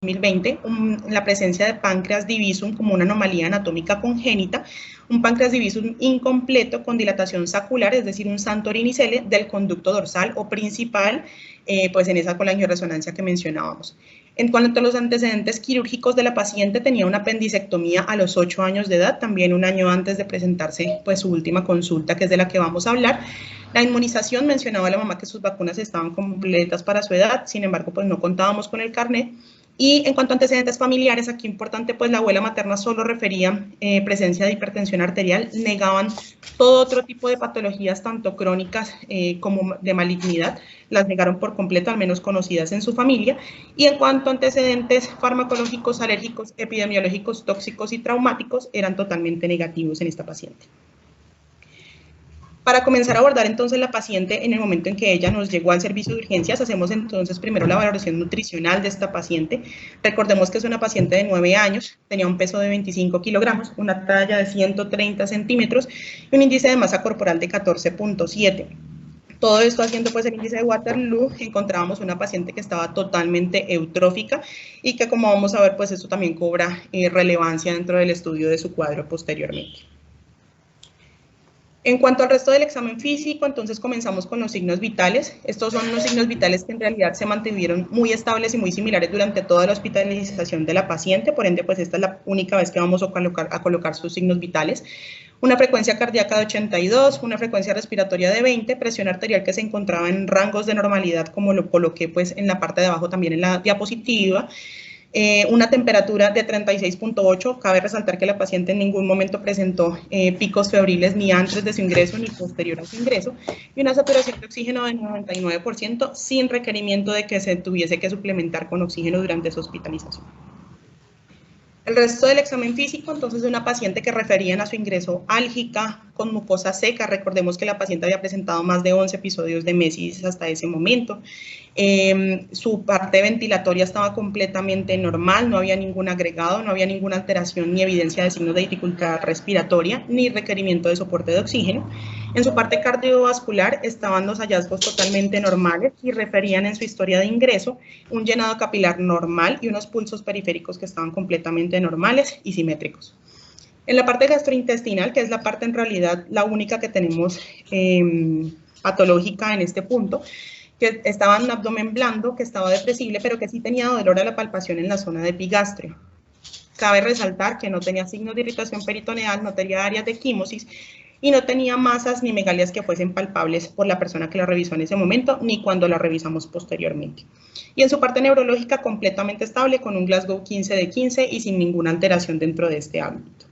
2020, la presencia de páncreas divisum como una anomalía anatómica congénita, un páncreas divisum incompleto con dilatación sacular, es decir, un Santorini-Selle del conducto dorsal o principal, pues en esa colangioresonancia que mencionábamos. En cuanto a los antecedentes quirúrgicos de la paciente, tenía una apendicectomía a los 8 años de edad, también un año antes de presentarse pues su última consulta, que es de la que vamos a hablar. La inmunización, mencionaba la mamá que sus vacunas estaban completas para su edad, sin embargo, pues no contábamos con el carnet. Y en cuanto a antecedentes familiares, aquí importante, pues la abuela materna solo refería presencia de hipertensión arterial, negaban todo otro tipo de patologías, tanto crónicas como de malignidad, las negaron por completo, al menos conocidas en su familia. Y en cuanto a antecedentes farmacológicos, alérgicos, epidemiológicos, tóxicos y traumáticos, eran totalmente negativos en esta paciente. Para comenzar a abordar entonces la paciente en el momento en que ella nos llegó al servicio de urgencias, hacemos entonces primero la valoración nutricional de esta paciente. Recordemos que es una paciente de 9 años, tenía un peso de 25 kilogramos, una talla de 130 centímetros y un índice de masa corporal de 14.7. Todo esto haciendo pues el índice de Waterloo, encontrábamos una paciente que estaba totalmente eutrófica y que, como vamos a ver, pues esto también cobra relevancia dentro del estudio de su cuadro posteriormente. En cuanto al resto del examen físico, entonces comenzamos con los signos vitales. Estos son unos signos vitales que en realidad se mantuvieron muy estables y muy similares durante toda la hospitalización de la paciente, por ende, pues esta es la única vez que vamos a colocar sus signos vitales. Una frecuencia cardíaca de 82, una frecuencia respiratoria de 20, presión arterial que se encontraba en rangos de normalidad, como lo coloqué pues en la parte de abajo también en la diapositiva. Una temperatura de 36.8, cabe resaltar que la paciente en ningún momento presentó picos febriles ni antes de su ingreso ni posterior a su ingreso, y una saturación de oxígeno de 99% sin requerimiento de que se tuviese que suplementar con oxígeno durante su hospitalización. El resto del examen físico, entonces, de una paciente que referían a su ingreso álgica, con mucosa seca. Recordemos que la paciente había presentado más de 11 episodios de mesis hasta ese momento. Su parte ventilatoria estaba completamente normal, no había ningún agregado, no había ninguna alteración ni evidencia de signos de dificultad respiratoria, ni requerimiento de soporte de oxígeno. En su parte cardiovascular estaban los hallazgos totalmente normales y referían en su historia de ingreso un llenado capilar normal y unos pulsos periféricos que estaban completamente normales y simétricos. En la parte gastrointestinal, que es la parte en realidad la única que tenemos patológica en este punto, que estaba en un abdomen blando, que estaba depresible, pero que sí tenía dolor a la palpación en la zona de epigastrio. Cabe resaltar que no tenía signos de irritación peritoneal, no tenía áreas de quimosis y no tenía masas ni megalias que fuesen palpables por la persona que la revisó en ese momento, ni cuando la revisamos posteriormente. Y en su parte neurológica completamente estable, con un Glasgow 15 de 15 y sin ninguna alteración dentro de este ámbito.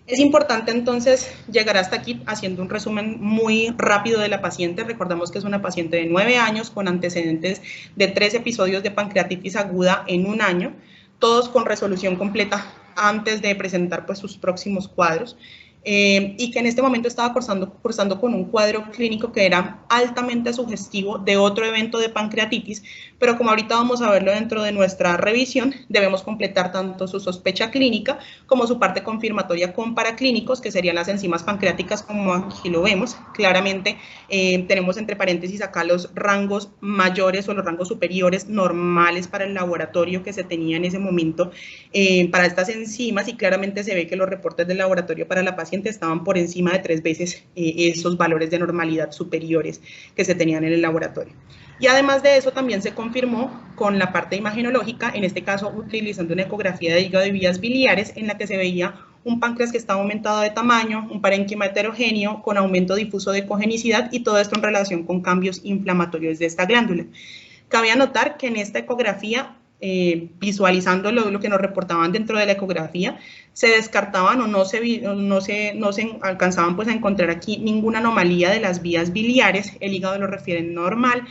Es importante entonces llegar hasta aquí haciendo un resumen muy rápido de la paciente. Recordamos que es una paciente de 9 años con antecedentes de 3 episodios de pancreatitis aguda en un año, todos con resolución completa antes de presentar pues sus próximos cuadros. Y que en este momento estaba cursando con un cuadro clínico que era altamente sugestivo de otro evento de pancreatitis, pero como ahorita vamos a verlo dentro de nuestra revisión, debemos completar tanto su sospecha clínica como su parte confirmatoria con paraclínicos, que serían las enzimas pancreáticas, como aquí lo vemos. Claramente tenemos entre paréntesis acá los rangos mayores o los rangos superiores normales para el laboratorio que se tenía en ese momento para estas enzimas, y claramente se ve que los reportes del laboratorio para la paciente estaban por encima de 3 veces esos valores de normalidad superiores que se tenían en el laboratorio. Y además de eso también se confirmó con la parte imagenológica, en este caso utilizando una ecografía de hígado y vías biliares, en la que se veía un páncreas que estaba aumentado de tamaño, un parénquima heterogéneo con aumento difuso de cogenicidad, y todo esto en relación con cambios inflamatorios de esta glándula. Cabe anotar que en esta ecografía, visualizando lo que nos reportaban dentro de la ecografía, se descartaban o no se alcanzaban pues a encontrar aquí ninguna anomalía de las vías biliares. El hígado lo refieren normal,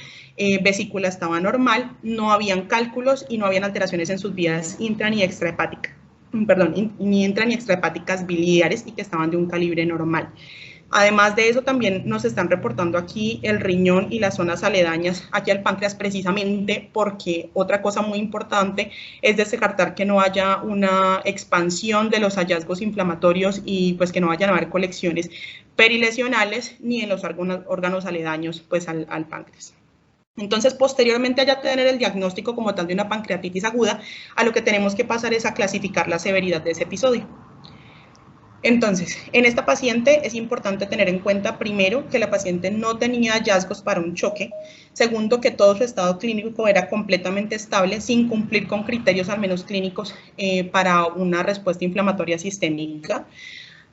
vesícula estaba normal, no habían cálculos y no habían alteraciones en sus vías intra ni extrahepáticas, ni intra ni extrahepáticas biliares, y que estaban de un calibre normal. Además de eso, también nos están reportando aquí el riñón y las zonas aledañas aquí al páncreas, precisamente porque otra cosa muy importante es descartar que no haya una expansión de los hallazgos inflamatorios y pues que no vayan a haber colecciones perilesionales ni en los órganos aledaños pues al páncreas. Entonces, posteriormente a ya tener el diagnóstico como tal de una pancreatitis aguda, a lo que tenemos que pasar es a clasificar la severidad de ese episodio. Entonces, en esta paciente es importante tener en cuenta, primero, que la paciente no tenía hallazgos para un choque, segundo, que todo su estado clínico era completamente estable, sin cumplir con criterios al menos clínicos para una respuesta inflamatoria sistémica.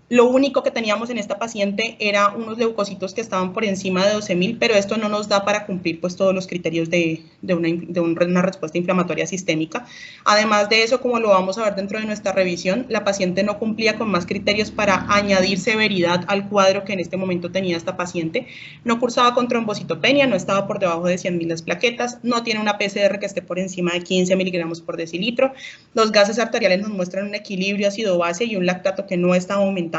Lo único que teníamos en esta paciente era unos leucocitos que estaban por encima de 12.000, pero esto no nos da para cumplir pues todos los criterios de una respuesta inflamatoria sistémica. Además de eso, como lo vamos a ver dentro de nuestra revisión, la paciente no cumplía con más criterios para añadir severidad al cuadro que en este momento tenía esta paciente. No cursaba con trombocitopenia, no estaba por debajo de 100.000 las plaquetas, no tiene una PCR que esté por encima de 15 miligramos por decilitro. Los gases arteriales nos muestran un equilibrio ácido-base y un lactato que no está aumentado.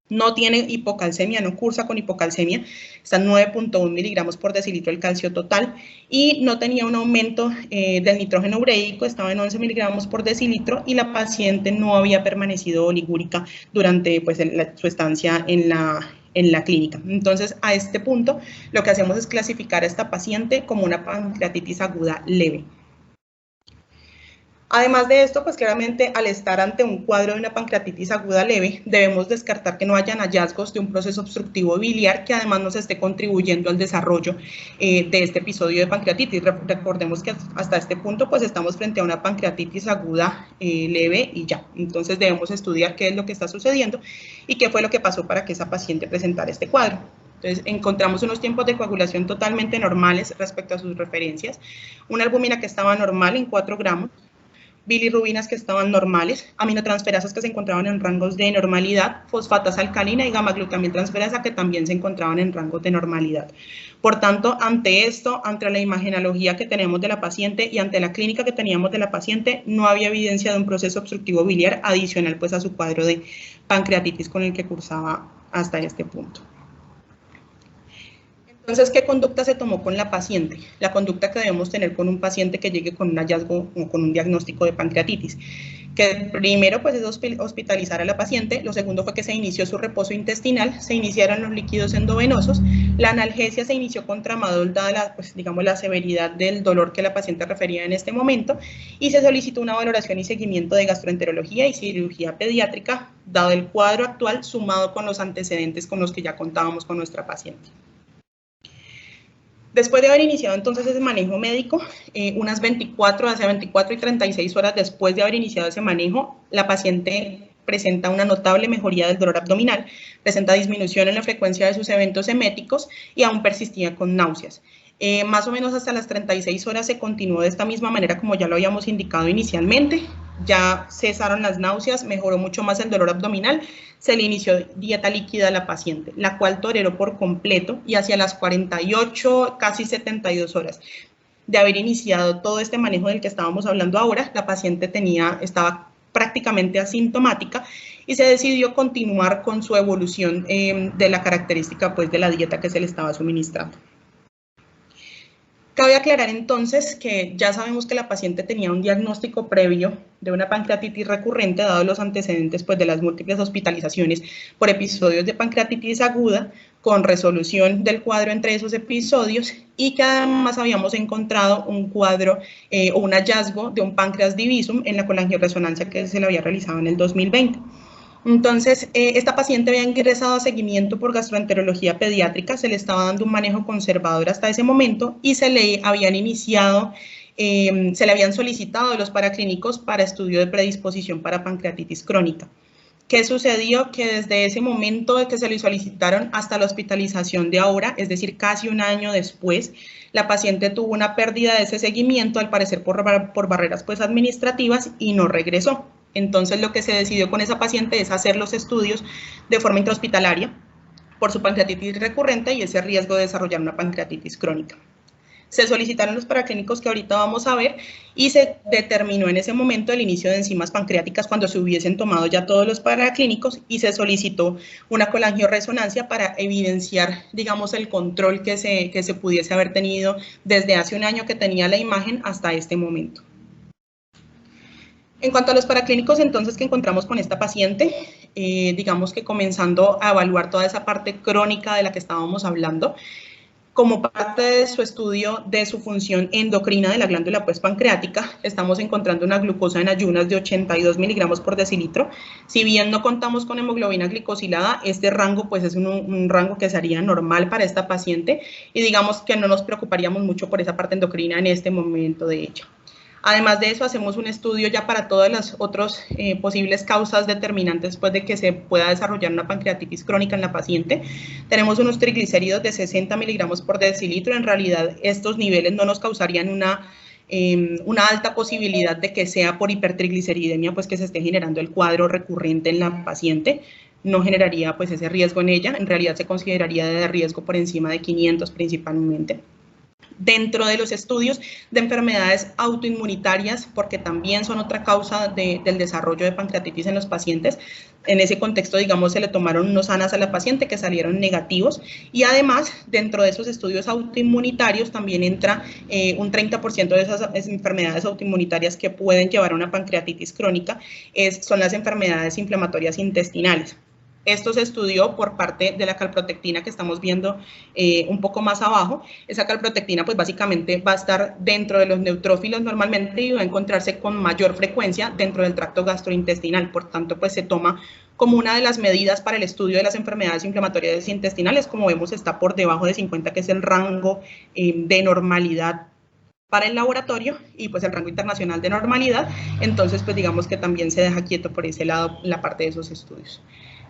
No tiene hipocalcemia, no cursa con hipocalcemia, está en 9.1 miligramos por decilitro el calcio total y no tenía un aumento del nitrógeno ureico, estaba en 11 miligramos por decilitro y la paciente no había permanecido oligúrica durante pues, su estancia en la clínica. Entonces, a este punto, lo que hacemos es clasificar a esta paciente como una pancreatitis aguda leve. Además de esto, pues claramente al estar ante un cuadro de una pancreatitis aguda leve, debemos descartar que no hayan hallazgos de un proceso obstructivo biliar que además nos esté contribuyendo al desarrollo de este episodio de pancreatitis. Recordemos que hasta este punto pues estamos frente a una pancreatitis aguda leve y ya. Entonces debemos estudiar qué es lo que está sucediendo y qué fue lo que pasó para que esa paciente presentara este cuadro. Entonces, encontramos unos tiempos de coagulación totalmente normales respecto a sus referencias, una albúmina que estaba normal en 4 gramos, bilirrubinas que estaban normales, aminotransferasas que se encontraban en rangos de normalidad, fosfatas alcalina y gamma-glutamiltransferasa que también se encontraban en rangos de normalidad. Por tanto, ante esto, ante la imagenología que tenemos de la paciente y ante la clínica que teníamos de la paciente, no había evidencia de un proceso obstructivo biliar adicional pues, a su cuadro de pancreatitis con el que cursaba hasta este punto. Entonces, ¿qué conducta se tomó con la paciente? La conducta que debemos tener con un paciente que llegue con un hallazgo o con un diagnóstico de pancreatitis. Que primero pues, es hospitalizar a la paciente, lo segundo fue que se inició su reposo intestinal, se iniciaron los líquidos endovenosos, la analgesia se inició con tramadol dada pues, digamos, la severidad del dolor que la paciente refería en este momento y se solicitó una valoración y seguimiento de gastroenterología y cirugía pediátrica, dado el cuadro actual sumado con los antecedentes con los que ya contábamos con nuestra paciente. Después de haber iniciado entonces ese manejo médico, unas 24 y 36 horas después de haber iniciado ese manejo, la paciente presenta una notable mejoría del dolor abdominal, presenta disminución en la frecuencia de sus eventos eméticos y aún persistía con náuseas. Más o menos hasta las 36 horas se continuó de esta misma manera como ya lo habíamos indicado inicialmente, ya cesaron las náuseas, mejoró mucho más el dolor abdominal, se le inició dieta líquida a la paciente, la cual toleró por completo y hacia las 48, casi 72 horas de haber iniciado todo este manejo del que estábamos hablando ahora, la paciente estaba prácticamente asintomática y se decidió continuar con su evolución de la característica pues, de la dieta que se le estaba suministrando. Cabe aclarar entonces que ya sabemos que la paciente tenía un diagnóstico previo de una pancreatitis recurrente, dado los antecedentes pues, de las múltiples hospitalizaciones por episodios de pancreatitis aguda, con resolución del cuadro entre esos episodios y que además habíamos encontrado un cuadro o un hallazgo de un páncreas divisum en la colangioresonancia que se le había realizado en el 2020. Entonces, esta paciente había ingresado a seguimiento por gastroenterología pediátrica, se le estaba dando un manejo conservador hasta ese momento y se le habían iniciado, se le habían solicitado los paraclínicos para estudio de predisposición para pancreatitis crónica. ¿Qué sucedió? Que desde ese momento de que se le solicitaron hasta la hospitalización de ahora, es decir, casi un año después, la paciente tuvo una pérdida de ese seguimiento, al parecer por barreras pues, administrativas y no regresó. Entonces, lo que se decidió con esa paciente es hacer los estudios de forma intrahospitalaria por su pancreatitis recurrente y ese riesgo de desarrollar una pancreatitis crónica. Se solicitaron los paraclínicos que ahorita vamos a ver y se determinó en ese momento el inicio de enzimas pancreáticas cuando se hubiesen tomado ya todos los paraclínicos y se solicitó una colangioresonancia para evidenciar, digamos, el control que se pudiese haber tenido desde hace un año que tenía la imagen hasta este momento. En cuanto a los paraclínicos entonces que encontramos con esta paciente, digamos que comenzando a evaluar toda esa parte crónica de la que estábamos hablando, Como parte de su estudio de su función endocrina de la glándula pues, pancreática, estamos encontrando una glucosa en ayunas de 82 miligramos por decilitro. Si bien no contamos con hemoglobina glicosilada, este rango pues, es un rango que sería normal para esta paciente y digamos que no nos preocuparíamos mucho por esa parte endocrina en este momento de ella. Además de eso, hacemos un estudio ya para todas las otras posibles causas determinantes pues, de que se pueda desarrollar una pancreatitis crónica en la paciente. Tenemos unos triglicéridos de 60 miligramos por decilitro. En realidad, estos niveles no nos causarían una alta posibilidad de que sea por hipertrigliceridemia, pues que se esté generando el cuadro recurrente en la paciente. No generaría pues ese riesgo en ella. En realidad se consideraría de riesgo por encima de 500 principalmente. Dentro de los estudios de enfermedades autoinmunitarias, porque también son otra causa del desarrollo de pancreatitis en los pacientes. En ese contexto, digamos, se le tomaron unos ANAs a la paciente que salieron negativos y además, dentro de esos estudios autoinmunitarios también entra un 30% de esas enfermedades autoinmunitarias que pueden llevar a una pancreatitis crónica, son las enfermedades inflamatorias intestinales. Esto se estudió por parte de la calprotectina que estamos viendo un poco más abajo. Esa calprotectina pues básicamente va a estar dentro de los neutrófilos normalmente y va a encontrarse con mayor frecuencia dentro del tracto gastrointestinal. Por tanto pues se toma como una de las medidas para el estudio de las enfermedades inflamatorias intestinales. Como vemos está por debajo de 50 que es el rango de normalidad para el laboratorio y pues el rango internacional de normalidad. Entonces pues digamos que también se deja quieto por ese lado la parte de esos estudios.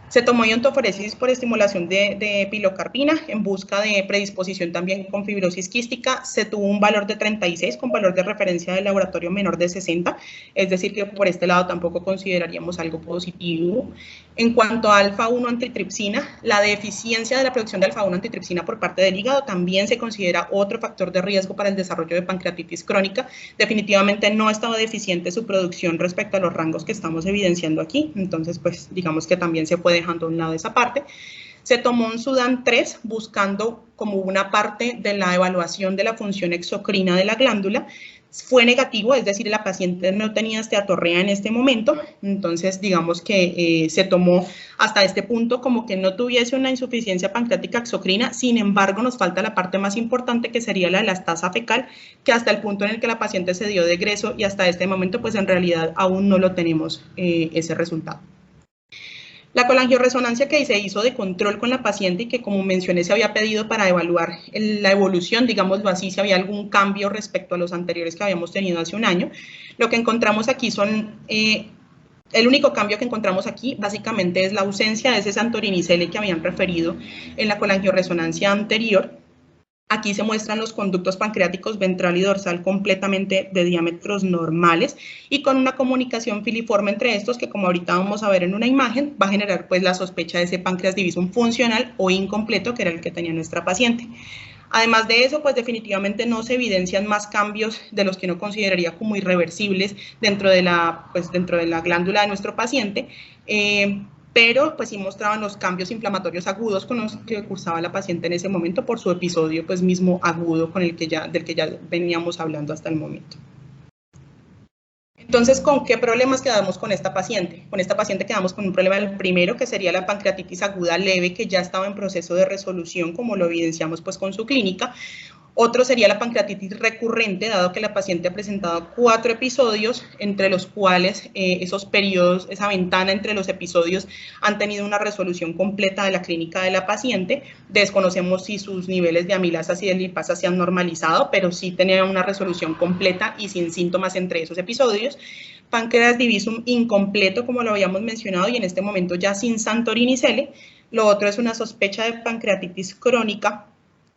Se tomó iontoforesis por estimulación de pilocarpina en busca de predisposición también con fibrosis quística. Se tuvo un valor de 36 con valor de referencia del laboratorio menor de 60, es decir que por este lado tampoco consideraríamos algo positivo. En cuanto a alfa-1 antitripsina, la deficiencia de la producción de alfa-1 antitripsina por parte del hígado también se considera otro factor de riesgo para el desarrollo de pancreatitis crónica. Definitivamente no estaba deficiente su producción respecto a los rangos que estamos evidenciando aquí, entonces pues digamos que también se puede dejando a un lado esa parte. Se tomó un SUDAN 3 buscando como una parte de la evaluación de la función exocrina de la glándula. Fue negativo, es decir, la paciente no tenía esteatorrea en este momento, entonces digamos que se tomó hasta este punto como que no tuviese una insuficiencia pancreática exocrina. Sin embargo, nos falta la parte más importante que sería la elastasa fecal, que hasta el punto en el que la paciente se dio de egreso y hasta este momento pues en realidad aún no lo tenemos ese resultado. La colangioresonancia que se hizo de control con la paciente y que, como mencioné, se había pedido para evaluar la evolución, digámoslo así, si había algún cambio respecto a los anteriores que habíamos tenido hace un año. Lo que encontramos aquí son, el único cambio que encontramos aquí básicamente es la ausencia de ese santorinicele que habían referido en la colangioresonancia anterior. Aquí se muestran los conductos pancreáticos ventral y dorsal completamente de diámetros normales y con una comunicación filiforme entre estos que, como ahorita vamos a ver en una imagen, va a generar pues la sospecha de ese páncreas divisum funcional o incompleto que era el que tenía nuestra paciente. Además de eso, pues definitivamente no se evidencian más cambios de los que uno consideraría como irreversibles dentro de la glándula de nuestro paciente. Pero pues sí mostraban los cambios inflamatorios agudos con los que cursaba la paciente en ese momento por su episodio pues mismo agudo del que ya veníamos hablando hasta el momento. Entonces, ¿con qué problemas quedamos con esta paciente? Con esta paciente quedamos con un problema, el primero, que sería la pancreatitis aguda leve, que ya estaba en proceso de resolución, como lo evidenciamos pues con su clínica. Otro sería la pancreatitis recurrente, dado que la paciente ha presentado 4 episodios, entre los cuales esos periodos, esa ventana entre los episodios han tenido una resolución completa de la clínica de la paciente. Desconocemos si sus niveles de amilasas y de lipasas se han normalizado, pero sí tenía una resolución completa y sin síntomas entre esos episodios. Páncreas divisum incompleto, como lo habíamos mencionado, y en este momento ya sin santorinicele. Lo otro es una sospecha de pancreatitis crónica.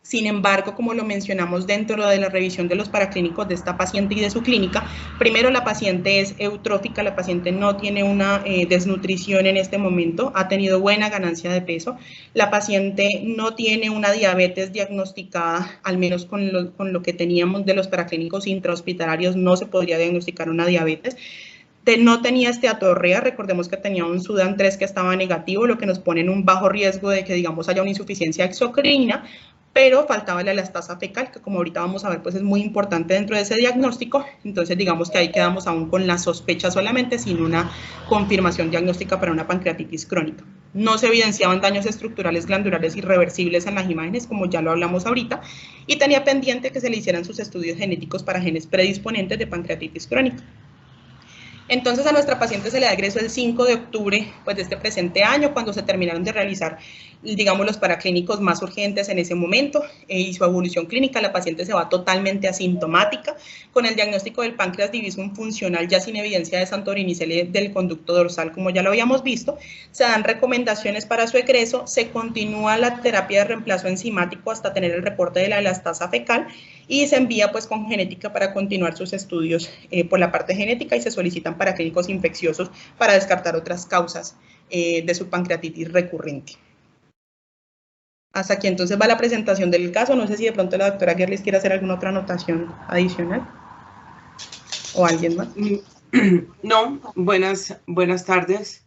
Sin embargo, como lo mencionamos dentro de la revisión de los paraclínicos de esta paciente y de su clínica, primero la paciente es eutrófica, la paciente no tiene una desnutrición en este momento, ha tenido buena ganancia de peso, la paciente no tiene una diabetes diagnosticada, al menos con lo que teníamos de los paraclínicos intrahospitalarios no se podría diagnosticar una diabetes. No tenía esteatorrea, recordemos que tenía un SUDAN 3 que estaba negativo, lo que nos pone en un bajo riesgo de que digamos haya una insuficiencia exocrina, pero faltaba la elastasa fecal, que como ahorita vamos a ver, pues es muy importante dentro de ese diagnóstico. Entonces, digamos que ahí quedamos aún con la sospecha solamente, sin una confirmación diagnóstica para una pancreatitis crónica. No se evidenciaban daños estructurales glandulares irreversibles en las imágenes, como ya lo hablamos ahorita, y tenía pendiente que se le hicieran sus estudios genéticos para genes predisponentes de pancreatitis crónica. Entonces a nuestra paciente se le da egreso el 5 de octubre pues, de este presente año, cuando se terminaron de realizar, digamos, los paraclínicos más urgentes en ese momento, y su evolución clínica. La paciente se va totalmente asintomática, con el diagnóstico del páncreas divisum funcional ya sin evidencia de santorinicele del conducto dorsal, como ya lo habíamos visto. Se dan recomendaciones para su egreso, se continúa la terapia de reemplazo enzimático hasta tener el reporte de la elastasa fecal, y se envía pues con genética para continuar sus estudios por la parte genética, y se solicitan paraclínicos infecciosos para descartar otras causas de su pancreatitis recurrente. Hasta aquí entonces va la presentación del caso. No sé si de pronto la doctora Gerlis quiere hacer alguna otra anotación adicional o alguien más. No, buenas tardes.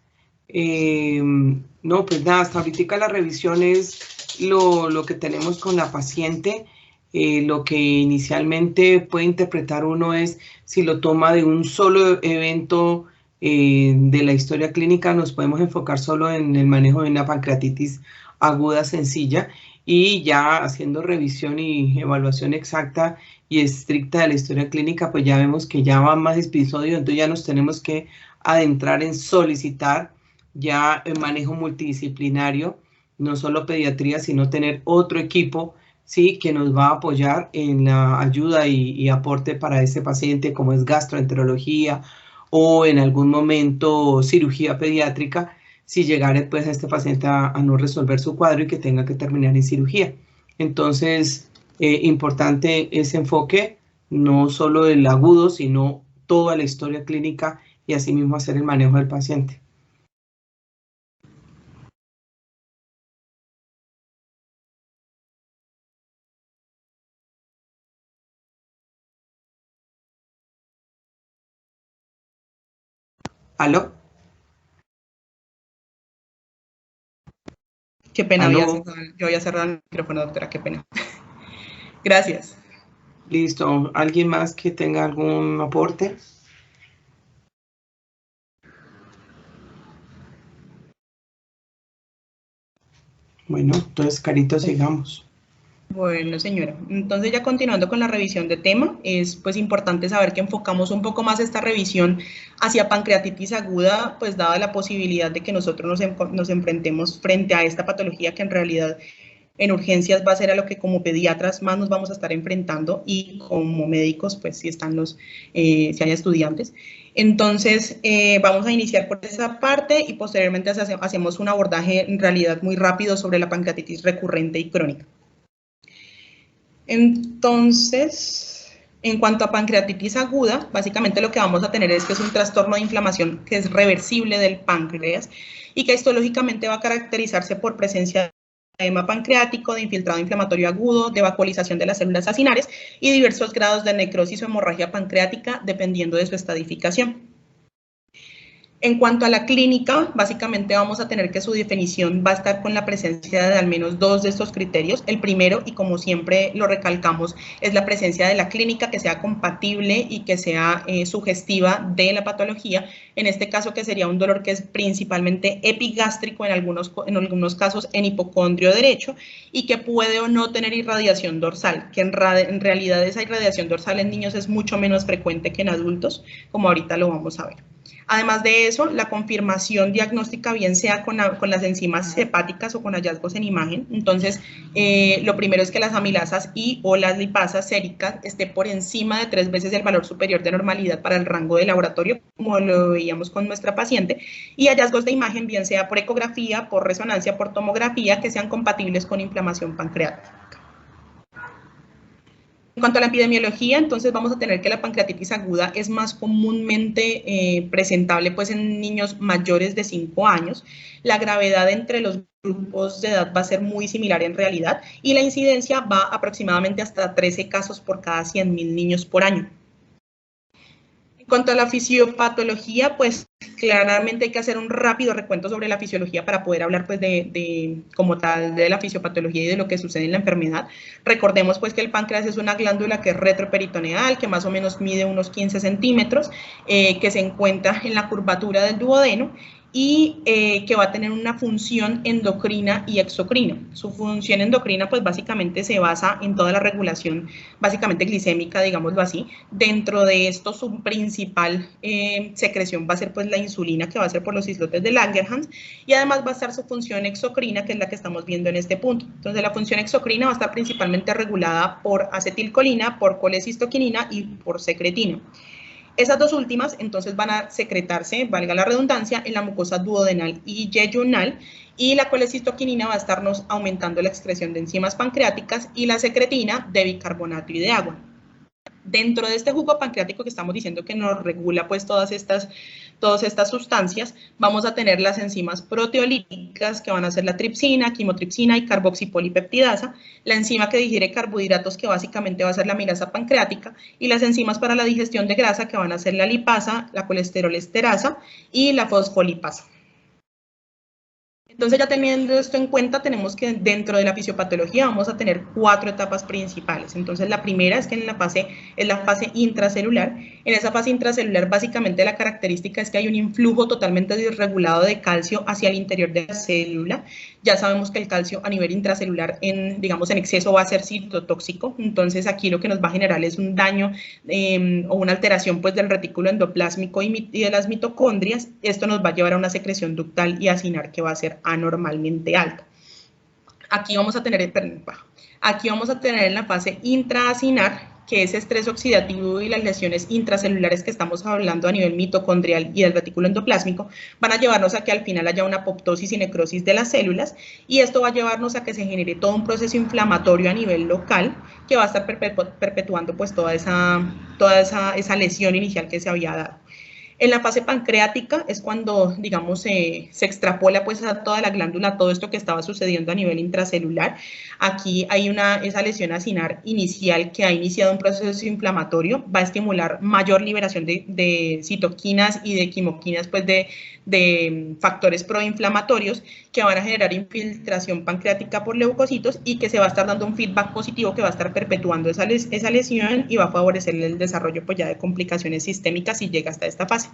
No, pues nada, hasta ahorita la revisión es lo que tenemos con la paciente. Lo que inicialmente puede interpretar uno es si lo toma de un solo evento de la historia clínica, nos podemos enfocar solo en el manejo de una pancreatitis aguda sencilla, y ya haciendo revisión y evaluación exacta y estricta de la historia clínica, pues ya vemos que ya va más episodios, entonces ya nos tenemos que adentrar en solicitar ya el manejo multidisciplinario, no solo pediatría, sino tener otro equipo, ¿sí?, que nos va a apoyar en la ayuda y aporte para este paciente, como es gastroenterología o en algún momento cirugía pediátrica, si llegara pues a este paciente a no resolver su cuadro y que tenga que terminar en cirugía. Entonces, importante ese enfoque, no solo del agudo, sino toda la historia clínica, y asimismo hacer el manejo del paciente. ¿Aló? Qué pena, yo había cerrado el micrófono, doctora, qué pena. Gracias. Listo. ¿Alguien más que tenga algún aporte? Bueno, entonces, Carito, sigamos. Bueno, señora, entonces ya continuando con la revisión de tema, es pues importante saber que enfocamos un poco más esta revisión hacia pancreatitis aguda, pues dada la posibilidad de que nosotros nos enfrentemos frente a esta patología que en realidad en urgencias va a ser a lo que como pediatras más nos vamos a estar enfrentando, y como médicos, pues si están si hay estudiantes. Entonces, vamos a iniciar por esa parte y posteriormente hacemos un abordaje en realidad muy rápido sobre la pancreatitis recurrente y crónica. Entonces, en cuanto a pancreatitis aguda, básicamente lo que vamos a tener es que es un trastorno de inflamación que es reversible del páncreas y que histológicamente va a caracterizarse por presencia de edema pancreático, de infiltrado inflamatorio agudo, de vacuolización de las células acinares y diversos grados de necrosis o hemorragia pancreática dependiendo de su estadificación. En cuanto a la clínica, básicamente vamos a tener que su definición va a estar con la presencia de al menos dos de estos criterios. El primero, y como siempre lo recalcamos, es la presencia de la clínica que sea compatible y que sea sugestiva de la patología. En este caso, que sería un dolor que es principalmente epigástrico, en algunos casos en hipocondrio derecho, y que puede o no tener irradiación dorsal, que en realidad esa irradiación dorsal en niños es mucho menos frecuente que en adultos, como ahorita lo vamos a ver. Además de eso, la confirmación diagnóstica, bien sea con las enzimas hepáticas o con hallazgos en imagen. Entonces, lo primero es que las amilasas y o las lipasas séricas esté por encima de 3 veces el valor superior de normalidad para el rango de laboratorio, como lo veíamos con nuestra paciente, y hallazgos de imagen, bien sea por ecografía, por resonancia, por tomografía, que sean compatibles con inflamación pancreática. En cuanto a la epidemiología, entonces vamos a tener que la pancreatitis aguda es más comúnmente presentable pues en niños mayores de 5 años. La gravedad entre los grupos de edad va a ser muy similar en realidad, y la incidencia va aproximadamente hasta 13 casos por cada 100.000 niños por año. En cuanto a la fisiopatología, pues claramente hay que hacer un rápido recuento sobre la fisiología para poder hablar pues como tal de la fisiopatología y de lo que sucede en la enfermedad. Recordemos pues que el páncreas es una glándula que es retroperitoneal, que más o menos mide unos 15 centímetros, que se encuentra en la curvatura del duodeno y que va a tener una función endocrina y exocrina. Su función endocrina pues básicamente se basa en toda la regulación básicamente glicémica, digámoslo así. Dentro de esto su principal secreción va a ser pues la insulina, que va a ser por los islotes de Langerhans, y además va a estar su función exocrina, que es la que estamos viendo en este punto. Entonces la función exocrina va a estar principalmente regulada por acetilcolina, por colecistoquinina y por secretina. Esas dos últimas, entonces, van a secretarse, valga la redundancia, en la mucosa duodenal y yeyunal, y la colecistoquinina va a estarnos aumentando la excreción de enzimas pancreáticas y la secretina de bicarbonato y de agua. Dentro de este jugo pancreático que estamos diciendo que nos regula pues todas estas sustancias, vamos a tener las enzimas proteolíticas, que van a ser la tripsina, quimotripsina y carboxipolipeptidasa, la enzima que digiere carbohidratos, que básicamente va a ser la amilasa pancreática, y las enzimas para la digestión de grasa, que van a ser la lipasa, la colesterol-esterasa y la fosfolipasa. Entonces, ya teniendo esto en cuenta, tenemos que dentro de la fisiopatología vamos a tener 4 etapas principales. Entonces, la primera es que es la fase intracelular. En esa fase intracelular, básicamente la característica es que hay un influjo totalmente desregulado de calcio hacia el interior de la célula. Ya sabemos que el calcio a nivel intracelular, digamos en exceso, va a ser citotóxico. Entonces, aquí lo que nos va a generar es un daño o una alteración pues del retículo endoplásmico y de las mitocondrias. Esto nos va a llevar a una secreción ductal y acinar que va a ser anormalmente alta. Aquí vamos a tener en la fase intraacinar, que es estrés oxidativo y las lesiones intracelulares que estamos hablando a nivel mitocondrial y del retículo endoplásmico, van a llevarnos a que al final haya una apoptosis y necrosis de las células, y esto va a llevarnos a que se genere todo un proceso inflamatorio a nivel local, que va a estar perpetuando pues toda esa lesión inicial que se había dado. En la fase pancreática es cuando, digamos, se extrapola pues a toda la glándula todo esto que estaba sucediendo a nivel intracelular. Aquí hay esa lesión acinar inicial que ha iniciado un proceso inflamatorio, va a estimular mayor liberación de citoquinas y de quimoquinas, pues de factores proinflamatorios que van a generar infiltración pancreática por leucocitos, y que se va a estar dando un feedback positivo que va a estar perpetuando esa lesión y va a favorecer el desarrollo pues ya de complicaciones sistémicas si llega hasta esta fase.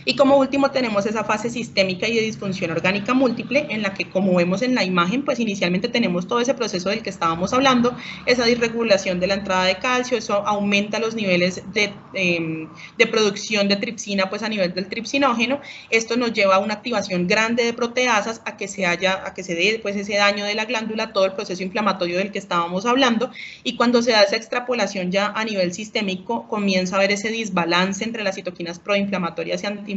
Y como último tenemos esa fase sistémica y de disfunción orgánica múltiple, en la que, como vemos en la imagen, pues inicialmente tenemos todo ese proceso del que estábamos hablando, esa disregulación de la entrada de calcio, eso aumenta los niveles de producción de tripsina pues a nivel del tripsinógeno. Esto nos lleva a una activación grande de proteasas, a que se dé pues ese daño de la glándula, todo el proceso inflamatorio del que estábamos hablando, y cuando se da esa extrapolación ya a nivel sistémico, comienza a haber ese desbalance entre las citoquinas proinflamatorias y antiinflamatorias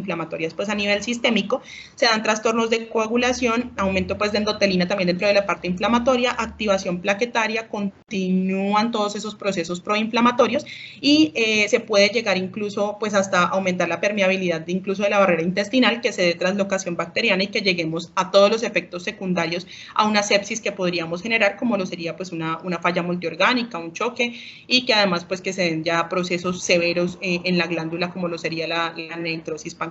pues a nivel sistémico, se dan trastornos de coagulación, aumento pues de endotelina también dentro de la parte inflamatoria, activación plaquetaria, continúan todos esos procesos proinflamatorios, y se puede llegar incluso pues hasta aumentar la permeabilidad incluso de la barrera intestinal, que se dé translocación bacteriana y que lleguemos a todos los efectos secundarios a una sepsis que podríamos generar, como lo sería pues una falla multiorgánica, un choque, y que además pues que se den ya procesos severos en la glándula, como lo sería la necrosis pancreática.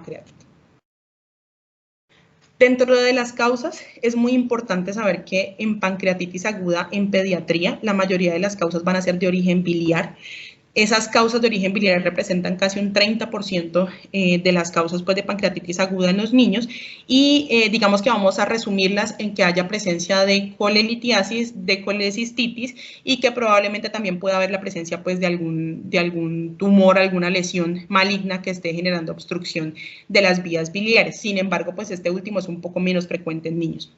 Dentro de las causas, es muy importante saber que en pancreatitis aguda en pediatría, la mayoría de las causas van a ser de origen biliar. Esas causas de origen biliar representan casi un 30% de las causas pues, de pancreatitis aguda en los niños, y digamos que vamos a resumirlas en que haya presencia de colelitiasis, de colecistitis, y que probablemente también pueda haber la presencia pues, de algún tumor, alguna lesión maligna que esté generando obstrucción de las vías biliares. Sin embargo, pues este último es un poco menos frecuente en niños.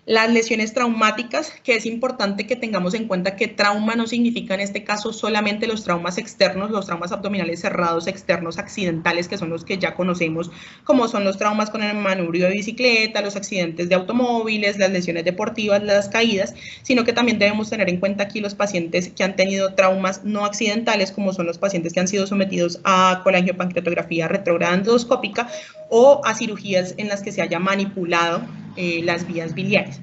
Las lesiones traumáticas, que es importante que tengamos en cuenta que trauma no significa en este caso solamente los traumas externos, los traumas abdominales cerrados externos accidentales, que son los que ya conocemos, como son los traumas con el manubrio de bicicleta, los accidentes de automóviles, las lesiones deportivas, las caídas, sino que también debemos tener en cuenta aquí los pacientes que han tenido traumas no accidentales, como son los pacientes que han sido sometidos a colangiopancreatografía retrógrada endoscópica o a cirugías en las que se haya manipulado las vías biliares.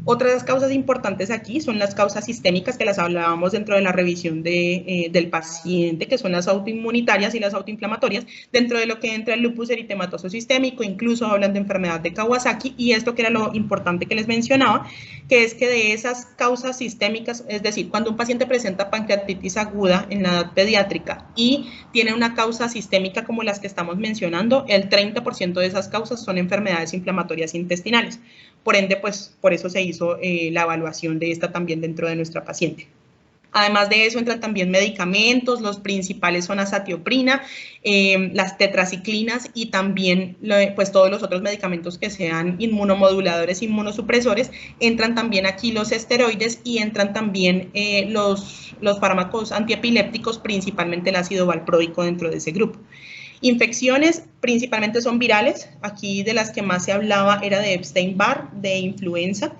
Otras causas importantes aquí son las causas sistémicas que las hablábamos dentro de la revisión del paciente, que son las autoinmunitarias y las autoinflamatorias, dentro de lo que entra el lupus eritematoso sistémico, incluso hablan de enfermedad de Kawasaki, y esto que era lo importante que les mencionaba, que es que de esas causas sistémicas, es decir, cuando un paciente presenta pancreatitis aguda en la edad pediátrica y tiene una causa sistémica como las que estamos mencionando, el 30% de esas causas son enfermedades inflamatorias intestinales. Por ende, pues por eso se hizo la evaluación de esta también dentro de nuestra paciente. Además de eso entran también medicamentos, los principales son azatioprina, las tetraciclinas y también pues todos los otros medicamentos que sean inmunomoduladores, inmunosupresores. Entran también aquí los esteroides y entran también los fármacos antiepilépticos, principalmente el ácido valproico dentro de ese grupo. Infecciones principalmente son virales, aquí de las que más se hablaba era de Epstein-Barr, de influenza,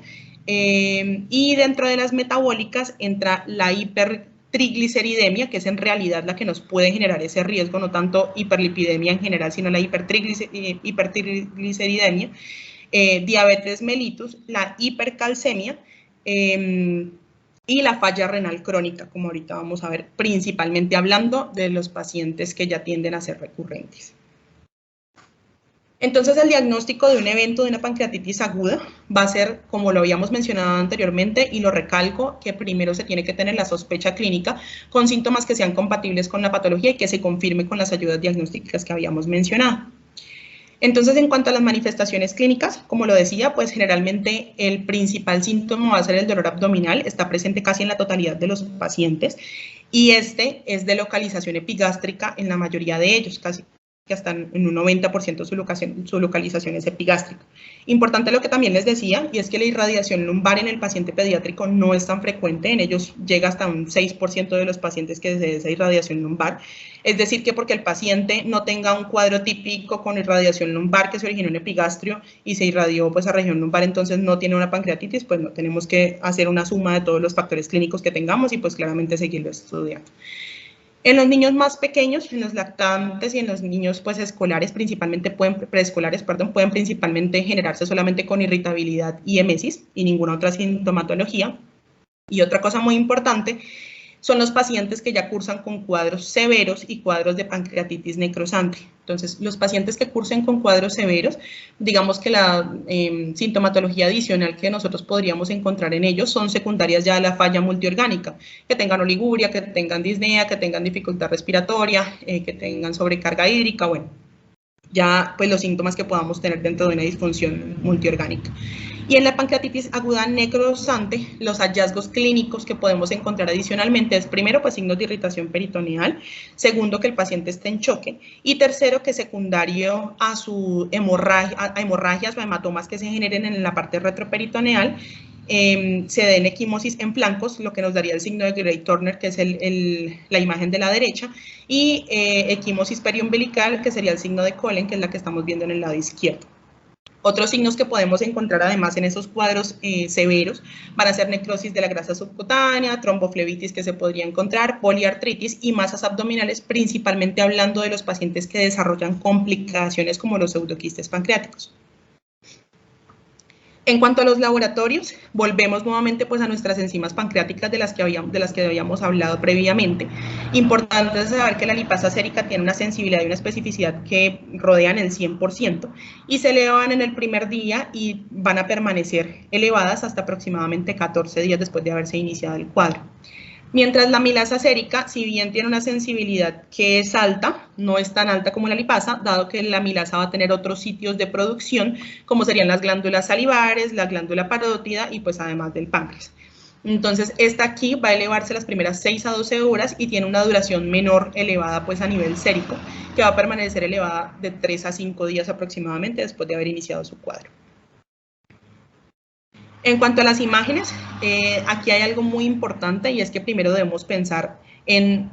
y dentro de las metabólicas entra la hipertrigliceridemia, que es en realidad la que nos puede generar ese riesgo, no tanto hiperlipidemia en general, sino la hipertrigliceridemia, diabetes mellitus, la hipercalcemia, y la falla renal crónica, como ahorita vamos a ver, principalmente hablando de los pacientes que ya tienden a ser recurrentes. Entonces, el diagnóstico de un evento de una pancreatitis aguda va a ser, como lo habíamos mencionado anteriormente, y lo recalco, que primero se tiene que tener la sospecha clínica con síntomas que sean compatibles con la patología y que se confirme con las ayudas diagnósticas que habíamos mencionado. Entonces, en cuanto a las manifestaciones clínicas, como lo decía, pues generalmente el principal síntoma va a ser el dolor abdominal, está presente casi en la totalidad de los pacientes, y este es de localización epigástrica en la mayoría de ellos, casi que hasta en un 90% su localización es epigástrica. Importante lo que también les decía, y es que la irradiación lumbar en el paciente pediátrico no es tan frecuente, en ellos llega hasta un 6% de los pacientes que desea esa irradiación lumbar, es decir que porque el paciente no tenga un cuadro típico con irradiación lumbar que se originó en epigastrio y se irradió pues a región lumbar, entonces no tiene una pancreatitis, pues no tenemos que hacer una suma de todos los factores clínicos que tengamos y pues claramente seguirlo estudiando. En los niños más pequeños, en los lactantes y en los niños pues escolares, principalmente preescolares, pueden principalmente generarse solamente con irritabilidad y emesis y ninguna otra sintomatología. Y otra cosa muy importante son los pacientes que ya cursan con cuadros severos y cuadros de pancreatitis necrosante. Entonces, los pacientes que cursen con cuadros severos, digamos que la sintomatología adicional que nosotros podríamos encontrar en ellos son secundarias ya a la falla multiorgánica, que tengan oliguria, que tengan disnea, que tengan dificultad respiratoria, que tengan sobrecarga hídrica, bueno, ya pues los síntomas que podamos tener dentro de una disfunción multiorgánica. Y en la pancreatitis aguda necrosante, los hallazgos clínicos que podemos encontrar adicionalmente es primero, pues signos de irritación peritoneal, segundo, que el paciente esté en choque, y tercero, que secundario a su hemorragias o hematomas que se generen en la parte retroperitoneal, se den equimosis en flancos, lo que nos daría el signo de Gray-Turner, que es la imagen de la derecha, y equimosis periumbilical, que sería el signo de Colen, que es la que estamos viendo en el lado izquierdo. Otros signos que podemos encontrar además en esos cuadros severos van a ser necrosis de la grasa subcutánea, tromboflebitis que se podría encontrar, poliartritis y masas abdominales, principalmente hablando de los pacientes que desarrollan complicaciones como los pseudoquistes pancreáticos. En cuanto a los laboratorios, volvemos nuevamente pues a nuestras enzimas pancreáticas de las que habíamos hablado previamente. Importante saber que la lipasa sérica tiene una sensibilidad y una especificidad que rodean el 100% y se elevan en el primer día y van a permanecer elevadas hasta aproximadamente 14 días después de haberse iniciado el cuadro. Mientras la amilasa sérica, si bien tiene una sensibilidad que es alta, no es tan alta como la lipasa, dado que la amilasa va a tener otros sitios de producción, como serían las glándulas salivares, la glándula parótida y pues además del páncreas. Entonces, esta aquí va a elevarse las primeras 6 a 12 horas y tiene una duración menor elevada pues a nivel sérico, que va a permanecer elevada de 3 a 5 días aproximadamente después de haber iniciado su cuadro. En cuanto a las imágenes, aquí hay algo muy importante y es que primero debemos pensar en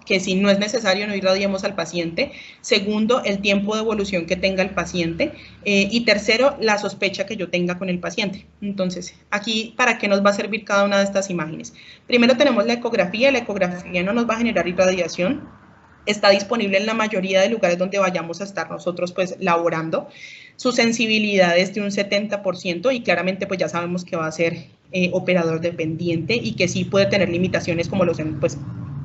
que si no es necesario no irradiemos al paciente, segundo, el tiempo de evolución que tenga el paciente y tercero, la sospecha que yo tenga con el paciente. Entonces, aquí, ¿para qué nos va a servir cada una de estas imágenes? Primero tenemos la ecografía no nos va a generar irradiación, está disponible en la mayoría de lugares donde vayamos a estar nosotros pues laborando. Su sensibilidad es de un 70% y claramente pues ya sabemos que va a ser operador dependiente y que sí puede tener limitaciones como pues,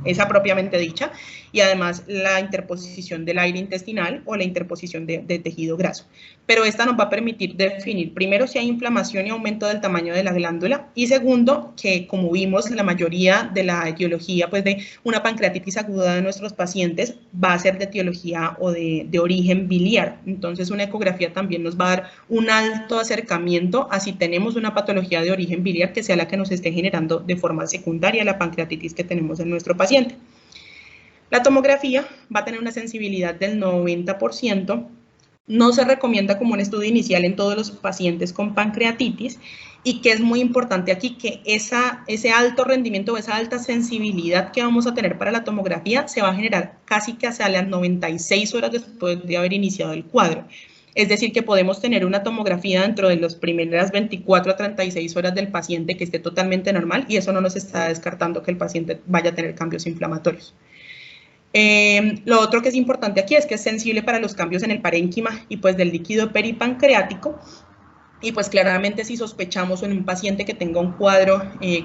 esa propiamente dicha, y además la interposición del aire intestinal o la interposición de tejido graso. Pero esta nos va a permitir definir, primero, si hay inflamación y aumento del tamaño de la glándula, y segundo, que como vimos, la mayoría de la etiología pues, de una pancreatitis aguda de nuestros pacientes va a ser de etiología o de origen biliar. Entonces, una ecografía también nos va a dar un alto acercamiento a si tenemos una patología de origen biliar que sea la que nos esté generando de forma secundaria la pancreatitis que tenemos en nuestro paciente. La tomografía va a tener una sensibilidad del 90%, no se recomienda como un estudio inicial en todos los pacientes con pancreatitis, y que es muy importante aquí que ese alto rendimiento o esa alta sensibilidad que vamos a tener para la tomografía se va a generar casi que hacia las 96 horas después de haber iniciado el cuadro. Es decir, que podemos tener una tomografía dentro de las primeras 24 a 36 horas del paciente que esté totalmente normal, y eso no nos está descartando que el paciente vaya a tener cambios inflamatorios. Lo otro que es importante aquí es que es sensible para los cambios en el parénquima y pues del líquido peripancreático, y pues claramente si sospechamos en un paciente que tenga un cuadro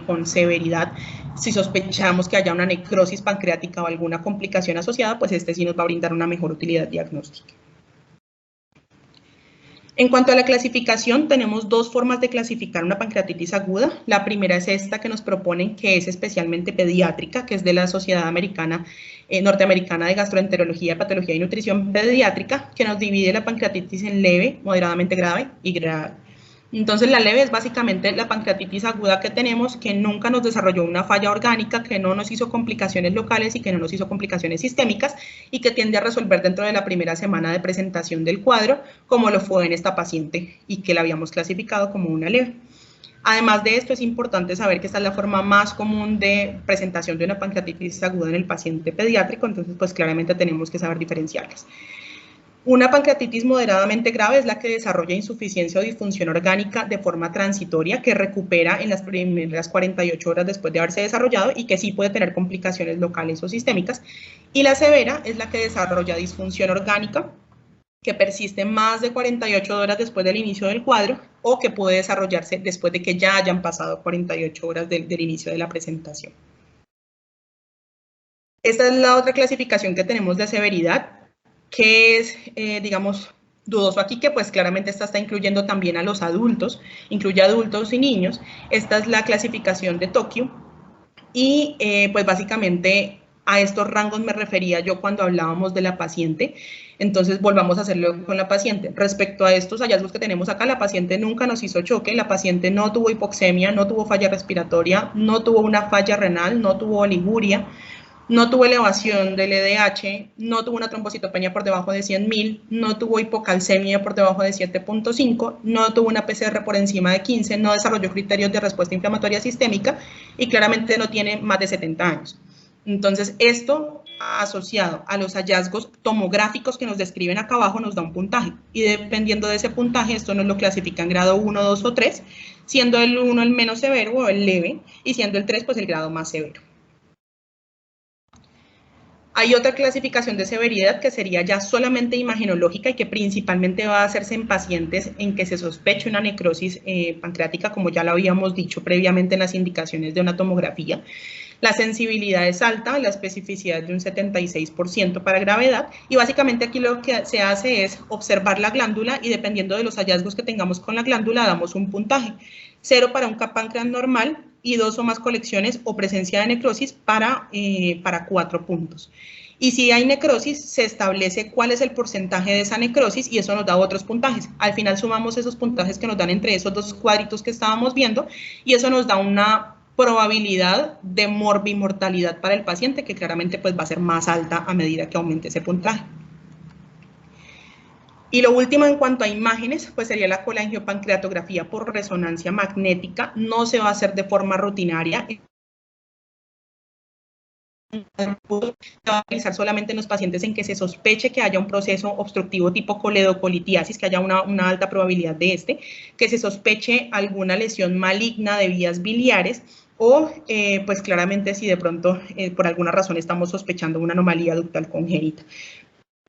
con severidad, si sospechamos que haya una necrosis pancreática o alguna complicación asociada, pues este sí nos va a brindar una mejor utilidad diagnóstica. En cuanto a la clasificación, tenemos dos formas de clasificar una pancreatitis aguda. La primera es esta que nos proponen, que es especialmente pediátrica, que es de la Sociedad Norteamericana de Gastroenterología, Patología y Nutrición Pediátrica, que nos divide la pancreatitis en leve, moderadamente grave y grave. Entonces, la leve es básicamente la pancreatitis aguda que tenemos, que nunca nos desarrolló una falla orgánica, que no nos hizo complicaciones locales y que no nos hizo complicaciones sistémicas, y que tiende a resolver dentro de la primera semana de presentación del cuadro, como lo fue en esta paciente y que la habíamos clasificado como una leve. Además de esto, es importante saber que esta es la forma más común de presentación de una pancreatitis aguda en el paciente pediátrico, entonces pues claramente tenemos que saber diferenciarlas. Una pancreatitis moderadamente grave es la que desarrolla insuficiencia o disfunción orgánica de forma transitoria, que recupera en las primeras 48 horas después de haberse desarrollado y que sí puede tener complicaciones locales o sistémicas. Y la severa es la que desarrolla disfunción orgánica, que persiste más de 48 horas después del inicio del cuadro, o que puede desarrollarse después de que ya hayan pasado 48 horas del inicio de la presentación. Esta es la otra clasificación que tenemos de severidad, que es, digamos, dudoso aquí, que pues claramente esta está incluyendo también a los adultos, incluye adultos y niños. Esta es la clasificación de Tokio, y pues básicamente a estos rangos me refería yo cuando hablábamos de la paciente. Entonces volvamos a hacerlo con la paciente. Respecto a estos hallazgos que tenemos acá, la paciente nunca nos hizo choque, la paciente no tuvo hipoxemia, no tuvo falla respiratoria, no tuvo una falla renal, no tuvo oliguria, no tuvo elevación del LDH, no tuvo una trombocitopenia por debajo de 100.000, no tuvo hipocalcemia por debajo de 7.5, no tuvo una PCR por encima de 15, no desarrolló criterios de respuesta inflamatoria sistémica y claramente no tiene más de 70 años. Entonces, esto asociado a los hallazgos tomográficos que nos describen acá abajo nos da un puntaje, y dependiendo de ese puntaje, esto nos lo clasifica en grado 1, 2 o 3, siendo el 1 el menos severo o el leve, y siendo el 3 pues el grado más severo. Hay otra clasificación de severidad que sería ya solamente imagenológica y que principalmente va a hacerse en pacientes en que se sospeche una necrosis pancreática, como ya lo habíamos dicho previamente en las indicaciones de una tomografía. La sensibilidad es alta, la especificidad de un 76% para gravedad, y básicamente aquí lo que se hace es observar la glándula y dependiendo de los hallazgos que tengamos con la glándula damos un puntaje. 0 para un páncreas normal y 2 o más colecciones o presencia de necrosis para 4 puntos. Y si hay necrosis, se establece cuál es el porcentaje de esa necrosis y eso nos da otros puntajes. Al final sumamos esos puntajes que nos dan entre esos dos cuadritos que estábamos viendo y eso nos da una probabilidad de morbimortalidad para el paciente que claramente pues, va a ser más alta a medida que aumente ese puntaje. Y lo último en cuanto a imágenes, pues sería la colangiopancreatografía por resonancia magnética. No se va a hacer de forma rutinaria. Se va a realizar solamente en los pacientes en que se sospeche que haya un proceso obstructivo tipo coledocolitiasis, que haya una alta probabilidad de que se sospeche alguna lesión maligna de vías biliares, o pues claramente si de pronto por alguna razón estamos sospechando una anomalía ductal congénita.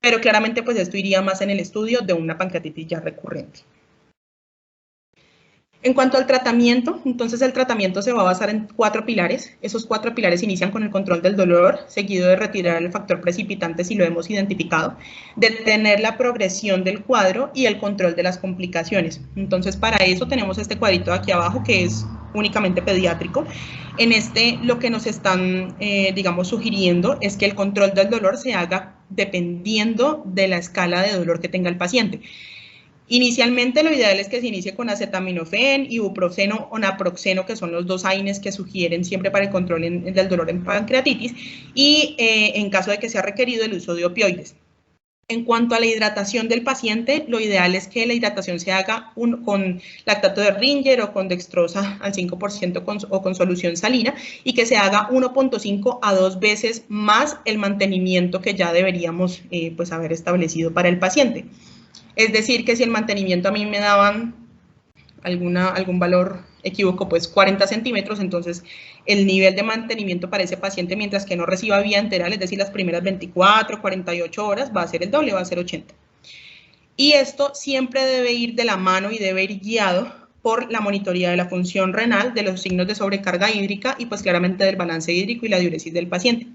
pero claramente pues esto iría más en el estudio de una pancreatitis ya recurrente. En cuanto al tratamiento, entonces el tratamiento se va a basar en 4 pilares. Esos 4 pilares inician con el control del dolor, seguido de retirar el factor precipitante si lo hemos identificado, detener la progresión del cuadro y el control de las complicaciones. Entonces, para eso tenemos este cuadrito de aquí abajo que es únicamente pediátrico. En este lo que nos están, digamos, sugiriendo es que el control del dolor se haga dependiendo de la escala de dolor que tenga el paciente. Inicialmente lo ideal es que se inicie con acetaminofén, ibuprofeno o naproxeno, que son los 2 AINES que sugieren siempre para el control del dolor en pancreatitis, y en caso de que sea requerido el uso de opioides. En cuanto a la hidratación del paciente, lo ideal es que la hidratación se haga con lactato de Ringer o con dextrosa al 5% o con solución salina, y que se haga 1.5 a 2 veces más el mantenimiento que ya deberíamos pues haber establecido para el paciente. Es decir, que si el mantenimiento a mí me daban algún valor equívoco, pues 40 centímetros, entonces el nivel de mantenimiento para ese paciente mientras que no reciba vía enteral, es decir, las primeras 24, 48 horas, va a ser el doble, va a ser 80. Y esto siempre debe ir de la mano y debe ir guiado por la monitoría de la función renal, de los signos de sobrecarga hídrica y pues claramente del balance hídrico y la diuresis del paciente.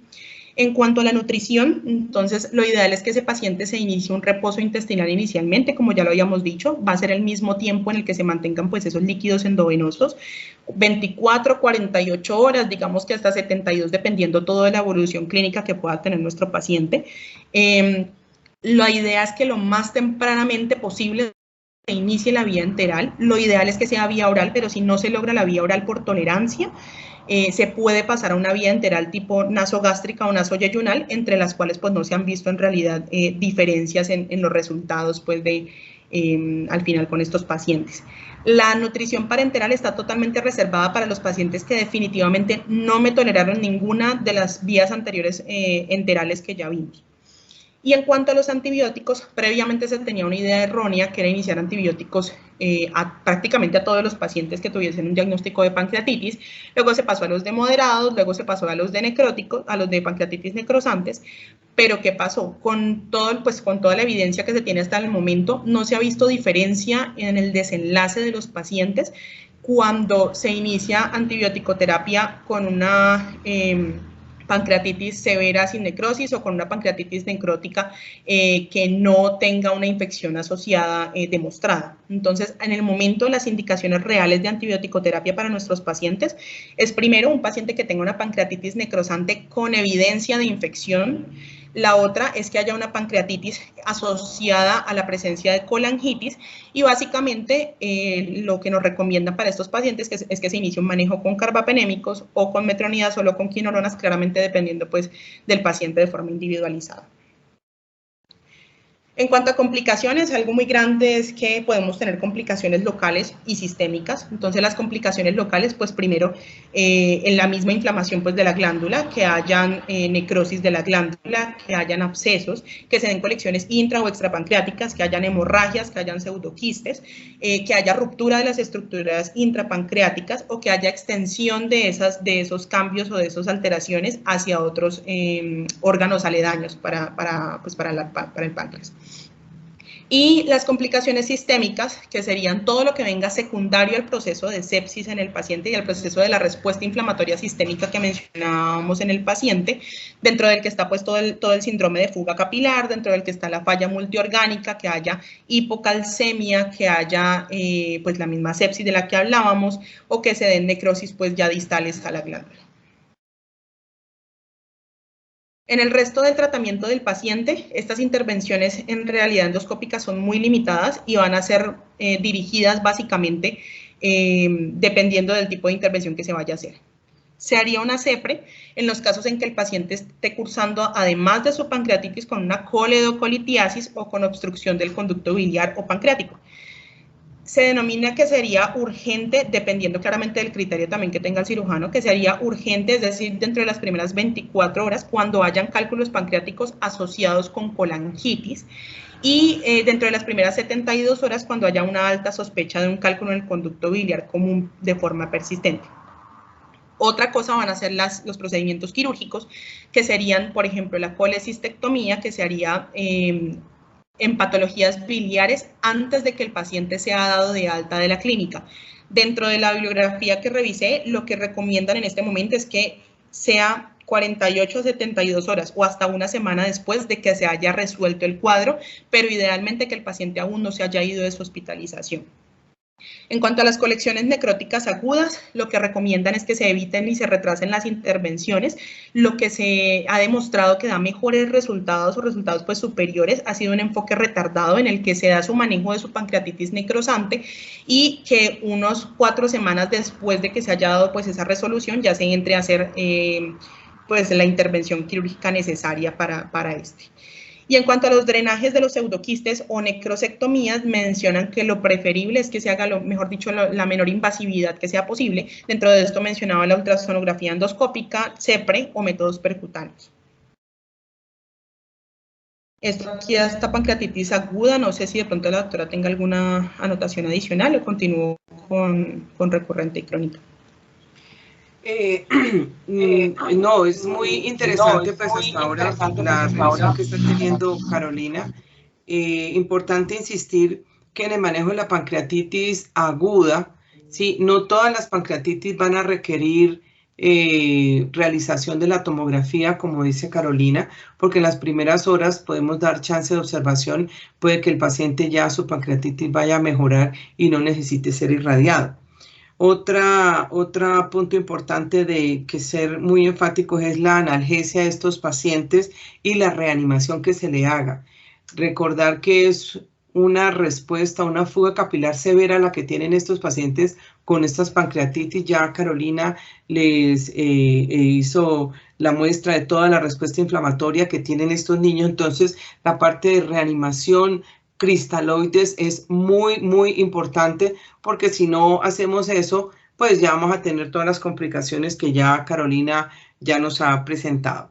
En cuanto a la nutrición, entonces lo ideal es que ese paciente se inicie un reposo intestinal inicialmente, como ya lo habíamos dicho, va a ser el mismo tiempo en el que se mantengan pues esos líquidos endovenosos, 24, 48 horas, digamos que hasta 72, dependiendo todo de la evolución clínica que pueda tener nuestro paciente. La idea es que lo más tempranamente posible se inicie la vía enteral, lo ideal es que sea vía oral, pero si no se logra la vía oral por tolerancia, se puede pasar a una vía enteral tipo nasogástrica o nasoyeyunal, entre las cuales pues no se han visto en realidad diferencias en los resultados pues al final con estos pacientes. La nutrición parenteral está totalmente reservada para los pacientes que definitivamente no me toleraron ninguna de las vías anteriores enterales que ya vimos. Y en cuanto a los antibióticos, previamente se tenía una idea errónea que era iniciar antibióticos prácticamente a todos los pacientes que tuviesen un diagnóstico de pancreatitis, luego se pasó a los de moderados, luego se pasó a los de necróticos, a los de pancreatitis necrosantes, pero ¿qué pasó? Con toda la evidencia que se tiene hasta el momento, no se ha visto diferencia en el desenlace de los pacientes cuando se inicia antibiótico-terapia con una pancreatitis severa sin necrosis o con una pancreatitis necrótica que no tenga una infección asociada demostrada. Entonces, en el momento, las indicaciones reales de antibiótico-terapia para nuestros pacientes es primero un paciente que tenga una pancreatitis necrosante con evidencia de infección. La otra es que haya una pancreatitis asociada a la presencia de colangitis y básicamente lo que nos recomiendan para estos pacientes es que se inicie un manejo con carbapenémicos o con metronidazol o con quinolonas, claramente dependiendo pues del paciente de forma individualizada. En cuanto a complicaciones, algo muy grande es que podemos tener complicaciones locales y sistémicas. Entonces, las complicaciones locales, pues primero, en la misma inflamación pues, de la glándula, que hayan necrosis de la glándula, que hayan abscesos, que se den colecciones intra o extrapancreáticas, que hayan hemorragias, que hayan pseudoquistes, que haya ruptura de las estructuras intrapancreáticas o que haya extensión de esos cambios o de esas alteraciones hacia otros órganos aledaños para el páncreas. Y las complicaciones sistémicas, que serían todo lo que venga secundario al proceso de sepsis en el paciente y al proceso de la respuesta inflamatoria sistémica que mencionábamos en el paciente, dentro del que está pues todo el síndrome de fuga capilar, dentro del que está la falla multiorgánica, que haya hipocalcemia, que haya pues la misma sepsis de la que hablábamos, o que se den necrosis pues ya distales a la glándula. En el resto del tratamiento del paciente, estas intervenciones en realidad endoscópicas son muy limitadas y van a ser dirigidas básicamente dependiendo del tipo de intervención que se vaya a hacer. Se haría una CEPRE en los casos en que el paciente esté cursando, además de su pancreatitis, con una coledocolitiasis o con obstrucción del conducto biliar o pancreático. Se denomina que sería urgente, dependiendo claramente del criterio también que tenga el cirujano, que sería urgente, es decir, dentro de las primeras 24 horas, cuando hayan cálculos pancreáticos asociados con colangitis, y dentro de las primeras 72 horas, cuando haya una alta sospecha de un cálculo en el conducto biliar común de forma persistente. Otra cosa van a ser los procedimientos quirúrgicos, que serían, por ejemplo, la colecistectomía, que se haría en patologías biliares antes de que el paciente sea dado de alta de la clínica. Dentro de la bibliografía que revisé, lo que recomiendan en este momento es que sea 48 a 72 horas o hasta una semana después de que se haya resuelto el cuadro, pero idealmente que el paciente aún no se haya ido de su hospitalización. En cuanto a las colecciones necróticas agudas, lo que recomiendan es que se eviten y se retrasen las intervenciones. Lo que se ha demostrado que da mejores resultados o resultados pues superiores ha sido un enfoque retardado en el que se da su manejo de su pancreatitis necrosante y que unos 4 semanas después de que se haya dado pues esa resolución ya se entre a hacer pues la intervención quirúrgica necesaria para este. Y en cuanto a los drenajes de los pseudoquistes o necrosectomías, mencionan que lo preferible es que se haga, mejor dicho, la menor invasividad que sea posible. Dentro de esto mencionaba la ultrasonografía endoscópica, CEPRE o métodos percutáneos. Esto aquí da esta pancreatitis aguda, no sé si de pronto la doctora tenga alguna anotación adicional o continúo con recurrente y crónica. No, es muy interesante pues hasta ahora la revisión que está teniendo Carolina. Importante insistir que en el manejo de la pancreatitis aguda, ¿sí? No todas las pancreatitis van a requerir realización de la tomografía, como dice Carolina, porque en las primeras horas podemos dar chance de observación, puede que el paciente ya su pancreatitis vaya a mejorar y no necesite ser irradiado. Otro punto importante de que ser muy enfáticos es la analgesia de estos pacientes y la reanimación que se le haga. Recordar que es una respuesta, una fuga capilar severa la que tienen estos pacientes con estas pancreatitis. Ya Carolina les hizo la muestra de toda la respuesta inflamatoria que tienen estos niños. Entonces, la parte de reanimación, cristaloides es muy, muy importante porque si no hacemos eso, pues ya vamos a tener todas las complicaciones que ya Carolina ya nos ha presentado.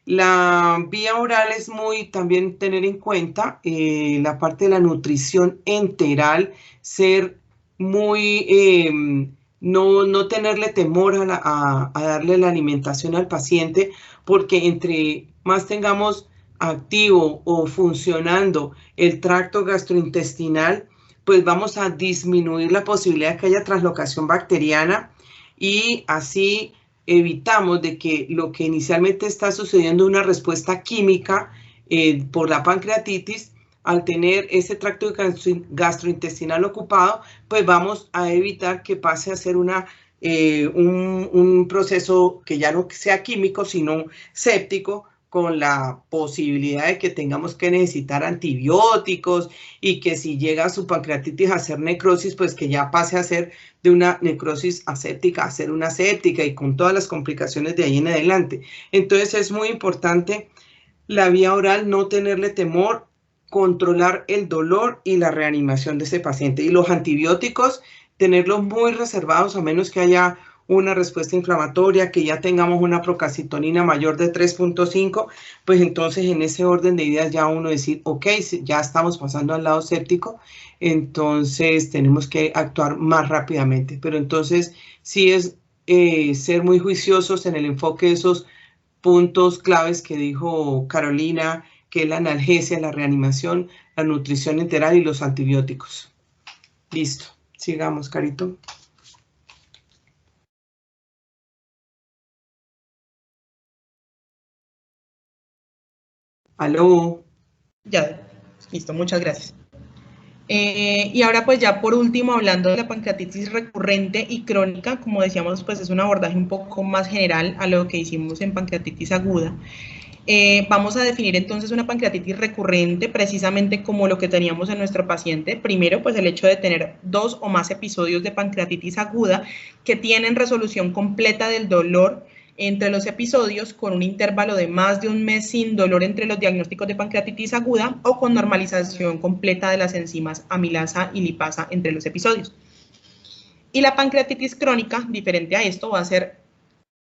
La vía oral es muy también tener en cuenta la parte de la nutrición enteral, ser muy, no tenerle temor a darle la alimentación al paciente, porque entre más tengamos activo o funcionando el tracto gastrointestinal, pues vamos a disminuir la posibilidad de que haya translocación bacteriana y así evitamos de que lo que inicialmente está sucediendo, una respuesta química por la pancreatitis, al tener ese tracto gastrointestinal ocupado, pues vamos a evitar que pase a ser un proceso que ya no sea químico, sino séptico, con la posibilidad de que tengamos que necesitar antibióticos y que si llega su pancreatitis a hacer necrosis, pues que ya pase a ser de una necrosis aséptica a ser una séptica y con todas las complicaciones de ahí en adelante. Entonces es muy importante la vía oral, no tenerle temor, controlar el dolor y la reanimación de ese paciente. Y los antibióticos, tenerlos muy reservados a menos que haya una respuesta inflamatoria, que ya tengamos una procalcitonina mayor de 3.5, pues entonces en ese orden de ideas ya uno decir, ok, ya estamos pasando al lado séptico, entonces tenemos que actuar más rápidamente. Pero entonces sí es ser muy juiciosos en el enfoque de esos puntos claves que dijo Carolina, que es la analgesia, la reanimación, la nutrición enteral y los antibióticos. Listo, sigamos, Carito. Aló. Ya, listo, muchas gracias. Y ahora pues ya por último, hablando de la pancreatitis recurrente y crónica, como decíamos, pues es un abordaje un poco más general a lo que hicimos en pancreatitis aguda. Vamos a definir entonces una pancreatitis recurrente precisamente como lo que teníamos en nuestro paciente. Primero, pues el hecho de tener 2 o más episodios de pancreatitis aguda que tienen resolución completa del dolor entre los episodios, con un intervalo de más de un mes sin dolor entre los diagnósticos de pancreatitis aguda o con normalización completa de las enzimas amilasa y lipasa entre los episodios. Y la pancreatitis crónica, diferente a esto, va a ser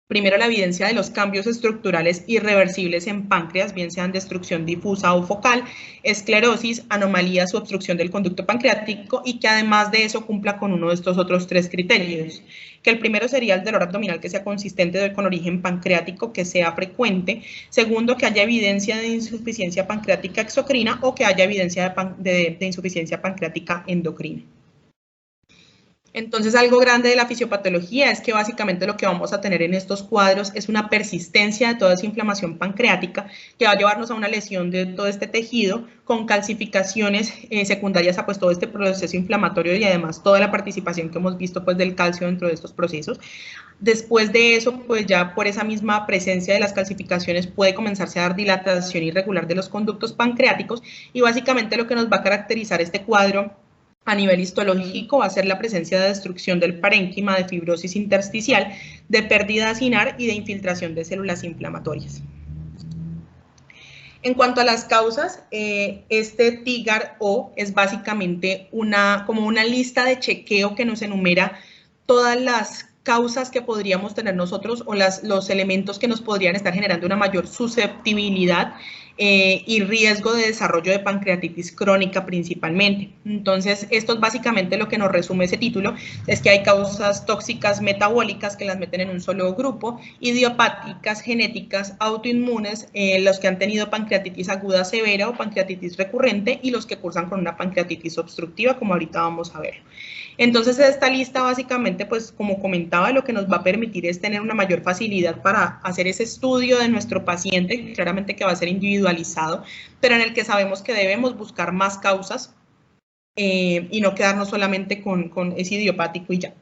Primero, la evidencia de los cambios estructurales irreversibles en páncreas, bien sean destrucción difusa o focal, esclerosis, anomalías u obstrucción del conducto pancreático, y que además de eso cumpla con uno de estos otros tres criterios. Que el primero sería el dolor abdominal que sea consistente con origen pancreático, que sea frecuente. Segundo, que haya evidencia de insuficiencia pancreática exocrina o que haya evidencia de insuficiencia pancreática endocrina. Entonces, algo grande de la fisiopatología es que básicamente lo que vamos a tener en estos cuadros es una persistencia de toda esa inflamación pancreática que va a llevarnos a una lesión de todo este tejido con calcificaciones secundarias a pues todo este proceso inflamatorio y además toda la participación que hemos visto pues del calcio dentro de estos procesos. Después de eso, pues ya por esa misma presencia de las calcificaciones puede comenzarse a dar dilatación irregular de los conductos pancreáticos y básicamente lo que nos va a caracterizar este cuadro a nivel histológico va a ser la presencia de destrucción del parénquima, de fibrosis intersticial, de pérdida acinar y de infiltración de células inflamatorias. En cuanto a las causas, este TIGAR-O es básicamente como una lista de chequeo que nos enumera todas las causas que podríamos tener nosotros o los elementos que nos podrían estar generando una mayor susceptibilidad y riesgo de desarrollo de pancreatitis crónica principalmente. Entonces, esto es básicamente lo que nos resume ese título, es que hay causas tóxicas metabólicas que las meten en un solo grupo, idiopáticas, genéticas, autoinmunes, los que han tenido pancreatitis aguda severa o pancreatitis recurrente y los que cursan con una pancreatitis obstructiva, como ahorita vamos a ver. Entonces, esta lista básicamente, pues como comentaba, lo que nos va a permitir es tener una mayor facilidad para hacer ese estudio de nuestro paciente, claramente que va a ser individualizado, pero en el que sabemos que debemos buscar más causas y no quedarnos solamente con ese idiopático y ya.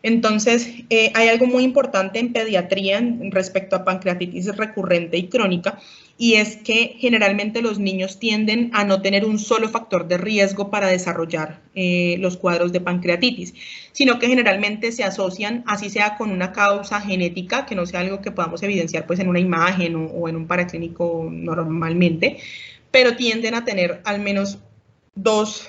Entonces, hay algo muy importante en pediatría respecto a pancreatitis recurrente y crónica, y es que generalmente los niños tienden a no tener un solo factor de riesgo para desarrollar los cuadros de pancreatitis, sino que generalmente se asocian, así sea con una causa genética, que no sea algo que podamos evidenciar pues en una imagen o en un paraclínico normalmente, pero tienden a tener al menos dos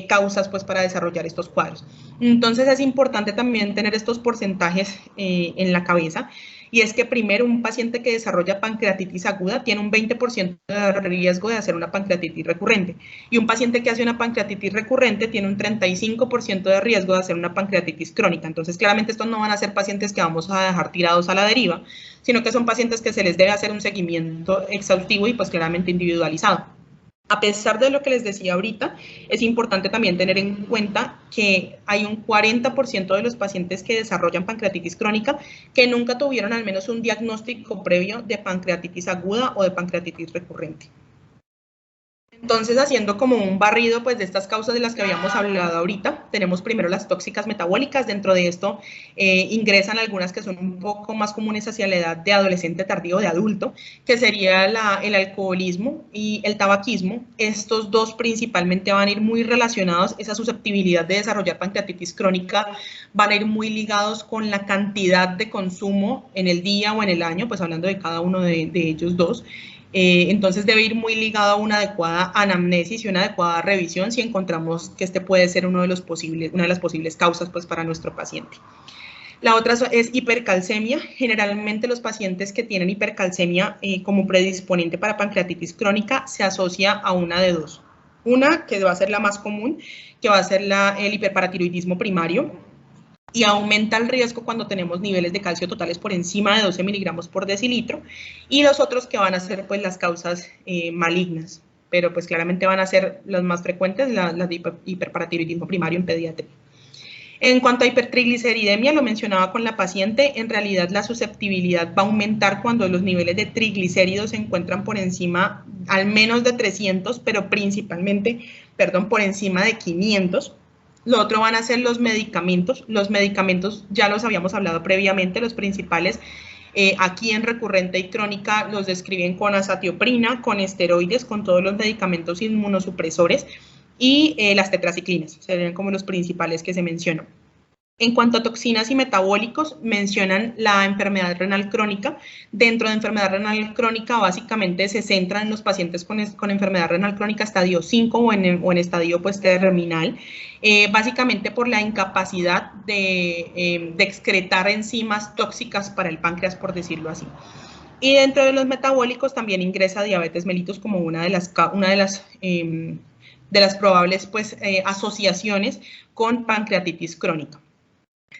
causas pues para desarrollar estos cuadros. Entonces es importante también tener estos porcentajes en la cabeza, y es que primero un paciente que desarrolla pancreatitis aguda tiene un 20% de riesgo de hacer una pancreatitis recurrente, y un paciente que hace una pancreatitis recurrente tiene un 35% de riesgo de hacer una pancreatitis crónica. Entonces claramente estos no van a ser pacientes que vamos a dejar tirados a la deriva, sino que son pacientes que se les debe hacer un seguimiento exhaustivo y pues claramente individualizado. A pesar de lo que les decía ahorita, es importante también tener en cuenta que hay un 40% de los pacientes que desarrollan pancreatitis crónica que nunca tuvieron al menos un diagnóstico previo de pancreatitis aguda o de pancreatitis recurrente. Entonces, haciendo como un barrido pues, de estas causas de las que habíamos hablado ahorita, tenemos primero las tóxicas metabólicas. Dentro de esto ingresan algunas que son un poco más comunes hacia la edad de adolescente tardío, de adulto, que sería el alcoholismo y el tabaquismo. Estos dos principalmente van a ir muy relacionados, esa susceptibilidad de desarrollar pancreatitis crónica van a ir muy ligados con la cantidad de consumo en el día o en el año, pues hablando de cada uno de ellos dos. Entonces debe ir muy ligado a una adecuada anamnesis y una adecuada revisión si encontramos que este puede ser una de las posibles causas pues, para nuestro paciente. La otra es hipercalcemia. Generalmente los pacientes que tienen hipercalcemia como predisponente para pancreatitis crónica se asocia a una de dos. Una, que va a ser la más común, que va a ser el hiperparatiroidismo primario, y aumenta el riesgo cuando tenemos niveles de calcio totales por encima de 12 miligramos por decilitro, y los otros que van a ser pues las causas malignas, pero pues claramente van a ser las más frecuentes, las de hiperparatiroidismo primario en pediatría. En cuanto a hipertrigliceridemia, lo mencionaba con la paciente, en realidad la susceptibilidad va a aumentar cuando los niveles de triglicéridos se encuentran por encima al menos de 300, pero principalmente, por encima de 500. Lo otro van a ser los medicamentos. Los medicamentos ya los habíamos hablado previamente, los principales aquí en recurrente y crónica los describen con azatioprina, con esteroides, con todos los medicamentos inmunosupresores y las tetraciclinas, serían como los principales que se mencionan. En cuanto a toxinas y metabólicos, mencionan la enfermedad renal crónica. Dentro de enfermedad renal crónica, básicamente se centran en los pacientes con enfermedad renal crónica estadio 5 o en estadio pues, terminal, básicamente por la incapacidad de excretar enzimas tóxicas para el páncreas, por decirlo así. Y dentro de los metabólicos también ingresa diabetes mellitus como una de las probables pues, asociaciones con pancreatitis crónica.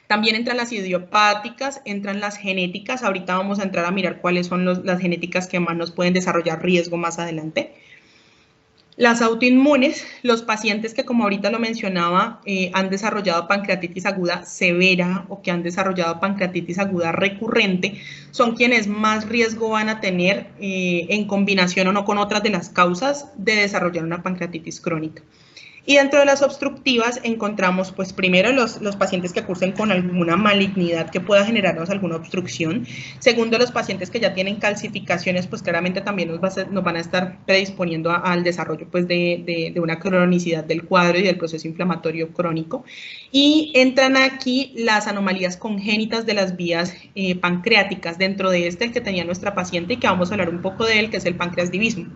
También entran las idiopáticas, entran las genéticas. Ahorita vamos a entrar a mirar cuáles son las genéticas que más nos pueden desarrollar riesgo más adelante. Las autoinmunes, los pacientes que, como ahorita lo mencionaba, han desarrollado pancreatitis aguda severa o que han desarrollado pancreatitis aguda recurrente, son quienes más riesgo van a tener en combinación o no con otras de las causas de desarrollar una pancreatitis crónica. Y dentro de las obstructivas encontramos, pues primero, los pacientes que cursen con alguna malignidad que pueda generarnos alguna obstrucción. Segundo, los pacientes que ya tienen calcificaciones, pues claramente también nos van a estar predisponiendo al desarrollo pues, de una cronicidad del cuadro y del proceso inflamatorio crónico. Y entran aquí las anomalías congénitas de las vías pancreáticas. Dentro de el que tenía nuestra paciente y que vamos a hablar un poco de él, que es el páncreas divisum.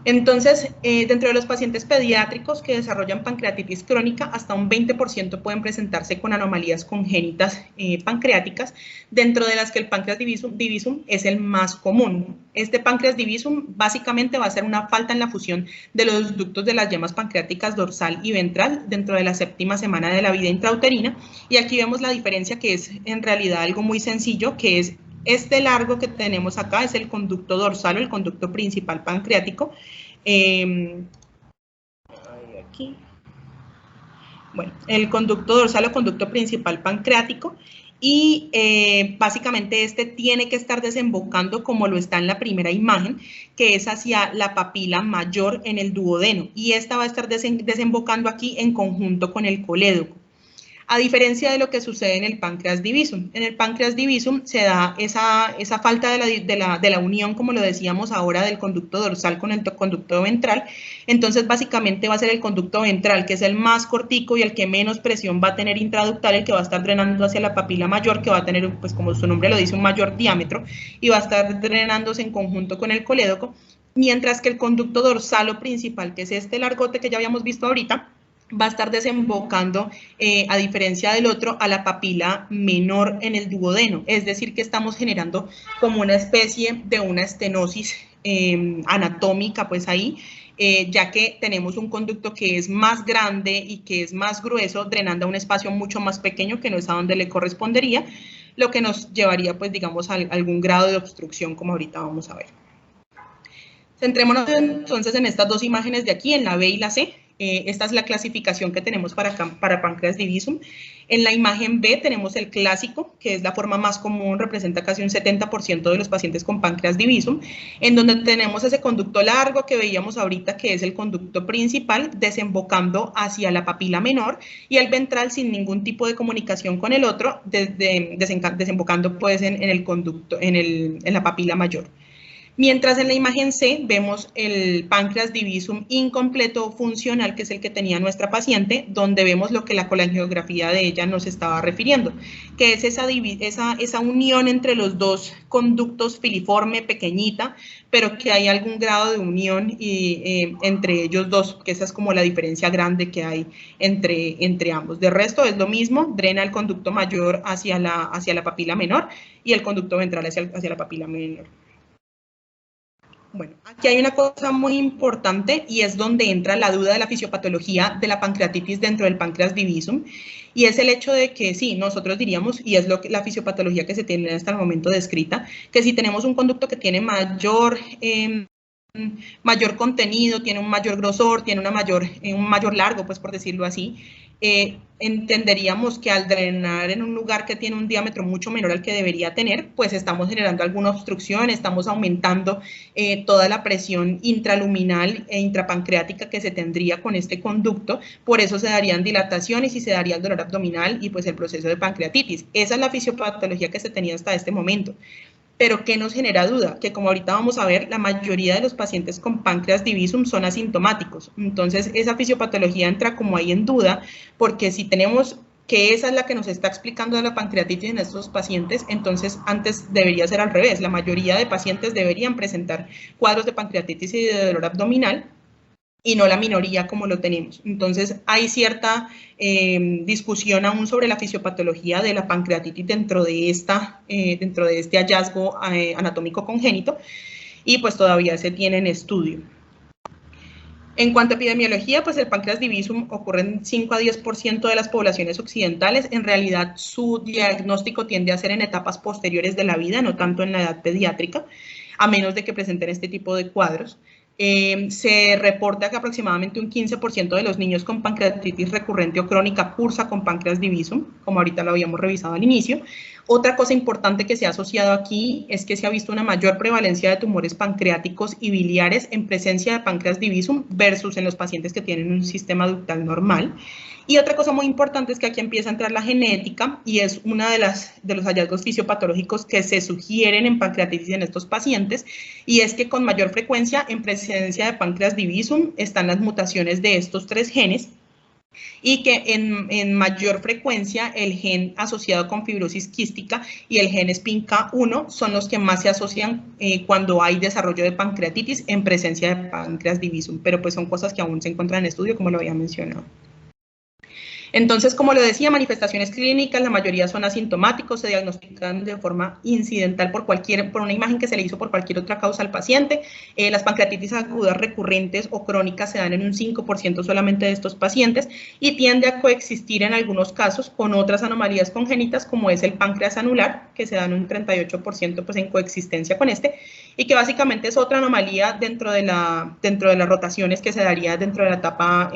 Entonces, dentro de los pacientes pediátricos que desarrollan pancreatitis crónica, hasta un 20% pueden presentarse con anomalías congénitas pancreáticas, dentro de las que el páncreas divisum es el más común. Este páncreas divisum básicamente va a ser una falta en la fusión de los ductos de las yemas pancreáticas dorsal y ventral dentro de la 7ª semana de la vida intrauterina. Y aquí vemos la diferencia, que es en realidad algo muy sencillo, que es este largo que tenemos acá es el conducto dorsal o el conducto principal pancreático. Aquí. Bueno, el conducto dorsal o conducto principal pancreático. Y básicamente este tiene que estar desembocando como lo está en la primera imagen, que es hacia la papila mayor en el duodeno. Y esta va a estar desembocando aquí en conjunto con el colédoco. A diferencia de lo que sucede en el páncreas divisum. En el páncreas divisum se da esa falta de la unión, como lo decíamos ahora, del conducto dorsal con el conducto ventral. Entonces, básicamente va a ser el conducto ventral, que es el más cortico y el que menos presión va a tener intraductal, el que va a estar drenando hacia la papila mayor, que va a tener, pues como su nombre lo dice, un mayor diámetro, y va a estar drenándose en conjunto con el colédoco, mientras que el conducto dorsal o principal, que es este largote que ya habíamos visto ahorita, va a estar desembocando, a diferencia del otro, a la papila menor en el duodeno. Es decir, que estamos generando como una especie de una estenosis anatómica, pues ahí, ya que tenemos un conducto que es más grande y que es más grueso, drenando a un espacio mucho más pequeño, que no es a donde le correspondería, lo que nos llevaría, pues, digamos, a algún grado de obstrucción, como ahorita vamos a ver. Centrémonos entonces en estas dos imágenes de aquí, en la B y la C. Esta es la clasificación que tenemos para páncreas divisum. En la imagen B tenemos el clásico, que es la forma más común, representa casi un 70% de los pacientes con páncreas divisum, en donde tenemos ese conducto largo que veíamos ahorita, que es el conducto principal, desembocando hacia la papila menor, y el ventral sin ningún tipo de comunicación con el otro, desembocando pues en el conducto, en la papila mayor. Mientras en la imagen C vemos el páncreas divisum incompleto o funcional, que es el que tenía nuestra paciente, donde vemos lo que la colangiografía de ella nos estaba refiriendo, que es esa unión entre los dos conductos filiforme, pequeñita, pero que hay algún grado de unión entre ellos dos, que esa es como la diferencia grande que hay entre ambos. De resto es lo mismo, drena el conducto mayor hacia la papila menor y el conducto ventral hacia la papila menor. Bueno, aquí hay una cosa muy importante y es donde entra la duda de la fisiopatología de la pancreatitis dentro del páncreas divisum, y es el hecho de que sí, nosotros diríamos, y es la fisiopatología que se tiene hasta el momento descrita, que si tenemos un conducto que tiene mayor contenido, tiene un mayor grosor, tiene un mayor largo, pues por decirlo así, entenderíamos que al drenar en un lugar que tiene un diámetro mucho menor al que debería tener, pues estamos generando alguna obstrucción, estamos aumentando toda la presión intraluminal e intrapancreática que se tendría con este conducto, por eso se darían dilataciones y se daría el dolor abdominal y pues el proceso de pancreatitis. Esa es la fisiopatología que se tenía hasta este momento. Pero ¿qué nos genera duda? Que como ahorita vamos a ver, la mayoría de los pacientes con páncreas divisum son asintomáticos. Entonces, esa fisiopatología entra como ahí en duda, porque si tenemos que esa es la que nos está explicando de la pancreatitis en estos pacientes, entonces antes debería ser al revés. La mayoría de pacientes deberían presentar cuadros de pancreatitis y de dolor abdominal, y no la minoría como lo tenemos. Entonces, hay cierta discusión aún sobre la fisiopatología de la pancreatitis dentro de este hallazgo anatómico congénito, y pues todavía se tiene en estudio. En cuanto a epidemiología, pues el páncreas divisum ocurre en 5 a 10% de las poblaciones occidentales. En realidad, su diagnóstico tiende a ser en etapas posteriores de la vida, no tanto en la edad pediátrica, a menos de que presenten este tipo de cuadros. Se reporta que aproximadamente un 15% de los niños con pancreatitis recurrente o crónica cursa con páncreas divisum, como ahorita lo habíamos revisado al inicio. Otra cosa importante que se ha asociado aquí es que se ha visto una mayor prevalencia de tumores pancreáticos y biliares en presencia de páncreas divisum versus en los pacientes que tienen un sistema ductal normal. Y otra cosa muy importante es que aquí empieza a entrar la genética, y es una de los hallazgos fisiopatológicos que se sugieren en pancreatitis en estos pacientes, y es que con mayor frecuencia en presencia de páncreas divisum están las mutaciones de estos 3 genes, y que en mayor frecuencia el gen asociado con fibrosis quística y el gen SPINK1 son los que más se asocian cuando hay desarrollo de pancreatitis en presencia de páncreas divisum, pero pues son cosas que aún se encuentran en estudio, como lo había mencionado. Entonces, como lo decía, manifestaciones clínicas, la mayoría son asintomáticos, se diagnostican de forma incidental por una imagen que se le hizo por cualquier otra causa al paciente. Las pancreatitis agudas recurrentes o crónicas se dan en un 5% solamente de estos pacientes, y tiende a coexistir en algunos casos con otras anomalías congénitas, como es el páncreas anular, que se dan un 38% pues en coexistencia con este, y que básicamente es otra anomalía dentro de las rotaciones que se daría dentro de la etapa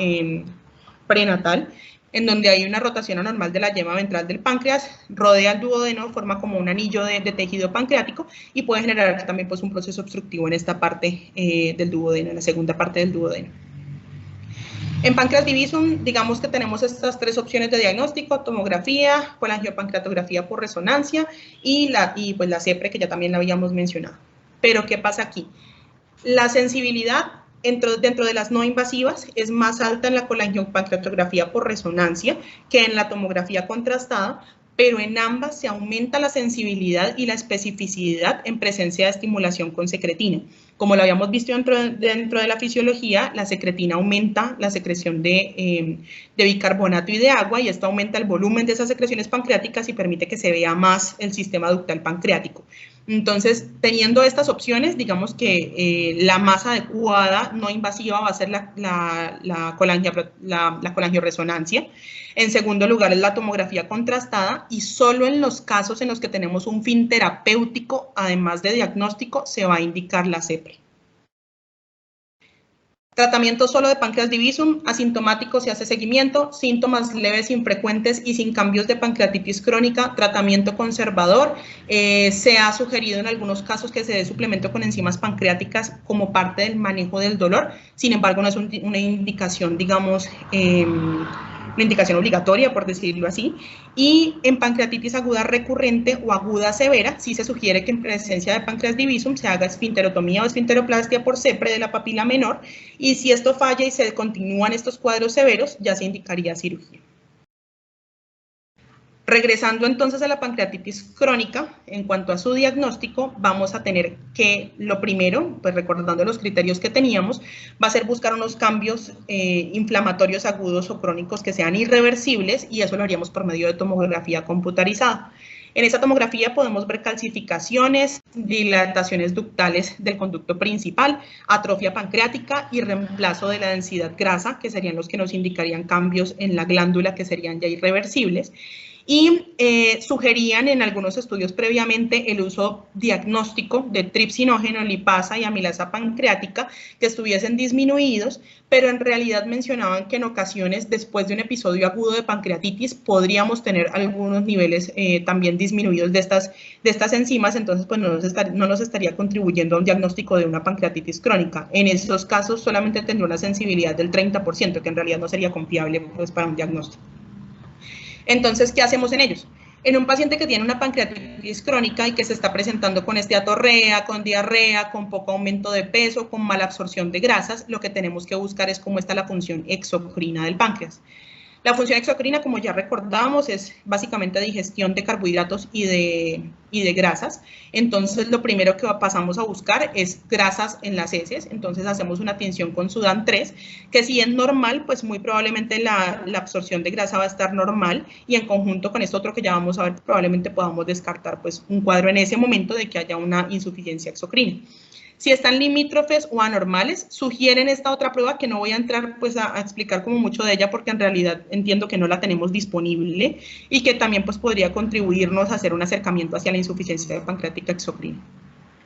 prenatal, en donde hay una rotación anormal de la yema ventral del páncreas, rodea el duodeno, forma como un anillo de tejido pancreático, y puede generar también pues un proceso obstructivo en esta parte del duodeno, en la segunda parte del duodeno. En páncreas divisum, digamos que tenemos estas 3 opciones de diagnóstico: tomografía, colangiopancreatografía por resonancia y pues la CEPRE, que ya también la habíamos mencionado. Pero ¿qué pasa aquí? La sensibilidad dentro de las no invasivas es más alta en la colangiopancreatografía por resonancia que en la tomografía contrastada, pero en ambas se aumenta la sensibilidad y la especificidad en presencia de estimulación con secretina. Como lo habíamos visto dentro de la fisiología, la secretina aumenta la secreción de bicarbonato y de agua, y esto aumenta el volumen de esas secreciones pancreáticas y permite que se vea más el sistema ductal pancreático. Entonces, teniendo estas opciones, digamos que la más adecuada no invasiva va a ser la colangioresonancia. En segundo lugar es la tomografía contrastada, y solo en los casos en los que tenemos un fin terapéutico, además de diagnóstico, se va a indicar la CEPRE. Tratamiento solo de páncreas divisum, asintomático, se hace seguimiento, síntomas leves, infrecuentes y sin cambios de pancreatitis crónica, tratamiento conservador. Se ha sugerido en algunos casos que se dé suplemento con enzimas pancreáticas como parte del manejo del dolor. Sin embargo, no es una indicación, digamos, una indicación obligatoria, por decirlo así. Y en pancreatitis aguda recurrente o aguda severa, sí se sugiere que en presencia de páncreas divisum se haga esfinterotomía o esfinteroplastia por CEPRE de la papila menor, y si esto falla y se continúan estos cuadros severos, ya se indicaría cirugía. Regresando entonces a la pancreatitis crónica, en cuanto a su diagnóstico, vamos a tener que, lo primero, pues recordando los criterios que teníamos, va a ser buscar unos cambios inflamatorios agudos o crónicos que sean irreversibles, y eso lo haríamos por medio de tomografía computarizada. En esa tomografía podemos ver calcificaciones, dilataciones ductales del conducto principal, atrofia pancreática y reemplazo de la densidad grasa, que serían los que nos indicarían cambios en la glándula que serían ya irreversibles. Y sugerían en algunos estudios previamente el uso diagnóstico de tripsinógeno, lipasa y amilasa pancreática que estuviesen disminuidos, pero en realidad mencionaban que en ocasiones, después de un episodio agudo de pancreatitis, podríamos tener algunos niveles también disminuidos de estas enzimas, entonces pues no nos estaría contribuyendo a un diagnóstico de una pancreatitis crónica. En esos casos solamente tendría una sensibilidad del 30%, que en realidad no sería confiable pues, para un diagnóstico. Entonces, ¿qué hacemos en ellos? En un paciente que tiene una pancreatitis crónica y que se está presentando con esteatorrea, con diarrea, con poco aumento de peso, con mala absorción de grasas, lo que tenemos que buscar es cómo está la función exocrina del páncreas. La función exocrina, como ya recordamos, es básicamente digestión de carbohidratos y de grasas. Entonces, lo primero que pasamos a buscar es grasas en las heces. Entonces, hacemos una tinción con Sudan 3, que si es normal, pues muy probablemente la absorción de grasa va a estar normal, y en conjunto con esto otro que ya vamos a ver, probablemente podamos descartar pues un cuadro en ese momento de que haya una insuficiencia exocrina. Si están limítrofes o anormales, sugieren esta otra prueba que no voy a entrar pues a explicar como mucho de ella, porque en realidad entiendo que no la tenemos disponible y que también pues podría contribuirnos a hacer un acercamiento hacia la insuficiencia pancreática exocrina.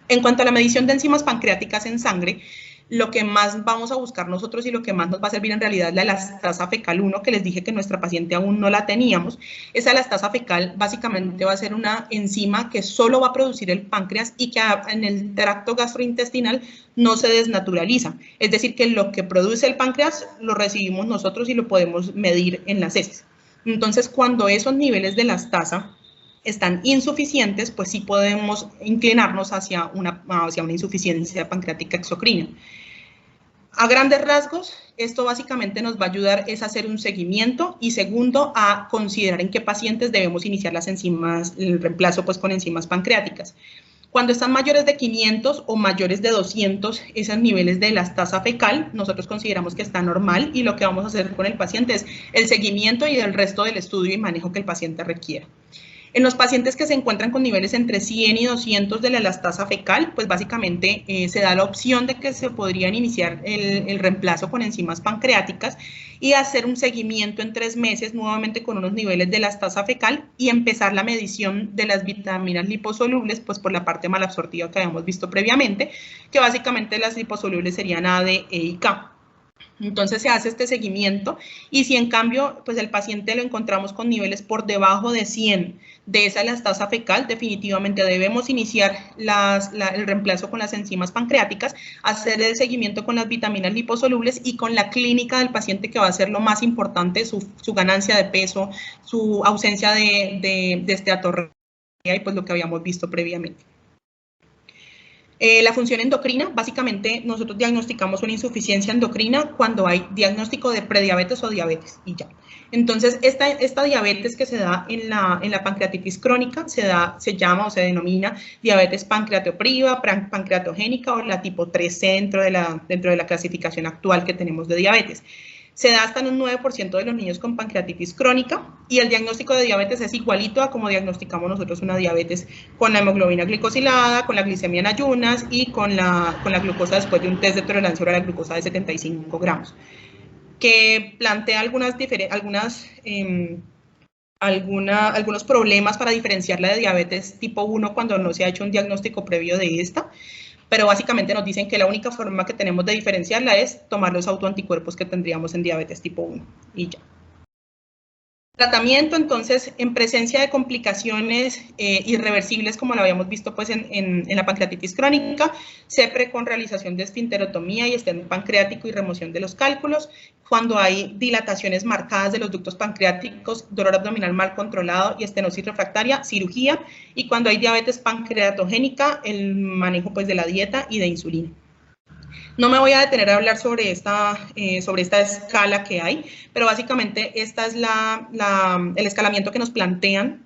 En cuanto a la medición de enzimas pancreáticas en sangre, lo que más vamos a buscar nosotros y lo que más nos va a servir en realidad es la elastasa fecal 1, que les dije que nuestra paciente aún no la teníamos. Esa elastasa fecal básicamente va a ser una enzima que solo va a producir el páncreas y que en el tracto gastrointestinal no se desnaturaliza. Es decir, que lo que produce el páncreas lo recibimos nosotros y lo podemos medir en las heces. Entonces, cuando esos niveles de elastasa están insuficientes, pues sí podemos inclinarnos hacia una insuficiencia pancreática exocrina. A grandes rasgos, esto básicamente nos va a ayudar es a hacer un seguimiento y segundo, a considerar en qué pacientes debemos iniciar las enzimas, el reemplazo pues con enzimas pancreáticas. Cuando están mayores de 500 o mayores de 200, esos niveles de elastasa fecal, nosotros consideramos que está normal y lo que vamos a hacer con el paciente es el seguimiento y el resto del estudio y manejo que el paciente requiera. En los pacientes que se encuentran con niveles entre 100 y 200 de la elastasa fecal, pues básicamente se da la opción de que se podrían iniciar el reemplazo con enzimas pancreáticas y hacer un seguimiento en 3 meses nuevamente con unos niveles de elastasa fecal y empezar la medición de las vitaminas liposolubles, pues por la parte malabsortiva que habíamos visto previamente, que básicamente las liposolubles serían A, D, E y K. Entonces se hace este seguimiento y si en cambio pues el paciente lo encontramos con niveles por debajo de 100 de esa elastasa fecal, definitivamente debemos iniciar el reemplazo con las enzimas pancreáticas, hacer el seguimiento con las vitaminas liposolubles y con la clínica del paciente, que va a ser lo más importante, su ganancia de peso, su ausencia de esteatorrea y pues lo que habíamos visto previamente. La función endocrina, básicamente nosotros diagnosticamos una insuficiencia endocrina cuando hay diagnóstico de prediabetes o diabetes y ya. Entonces, esta diabetes que se da en la pancreatitis crónica se llama o se denomina diabetes pancreatopriva, pancreatogénica o la tipo 3C dentro de la clasificación actual que tenemos de diabetes. Se da hasta en un 9% de los niños con pancreatitis crónica y el diagnóstico de diabetes es igualito a como diagnosticamos nosotros una diabetes con la hemoglobina glicosilada, con la glicemia en ayunas y con la glucosa después de un test de tolerancia oral a la glucosa de 75 gramos, que plantea algunos problemas para diferenciarla de diabetes tipo 1 cuando no se ha hecho un diagnóstico previo de esta. Pero básicamente nos dicen que la única forma que tenemos de diferenciarla es tomar los autoanticuerpos que tendríamos en diabetes tipo 1 y ya. Tratamiento, entonces, en presencia de complicaciones irreversibles, como lo habíamos visto pues en la pancreatitis crónica, siempre con realización de esfinterotomía y esteno pancreático y remoción de los cálculos. Cuando hay dilataciones marcadas de los ductos pancreáticos, dolor abdominal mal controlado y estenosis refractaria, cirugía. Y cuando hay diabetes pancreatogénica, el manejo pues de la dieta y de insulina. No me voy a detener a hablar sobre esta escala que hay, pero básicamente esta es el escalamiento que nos plantean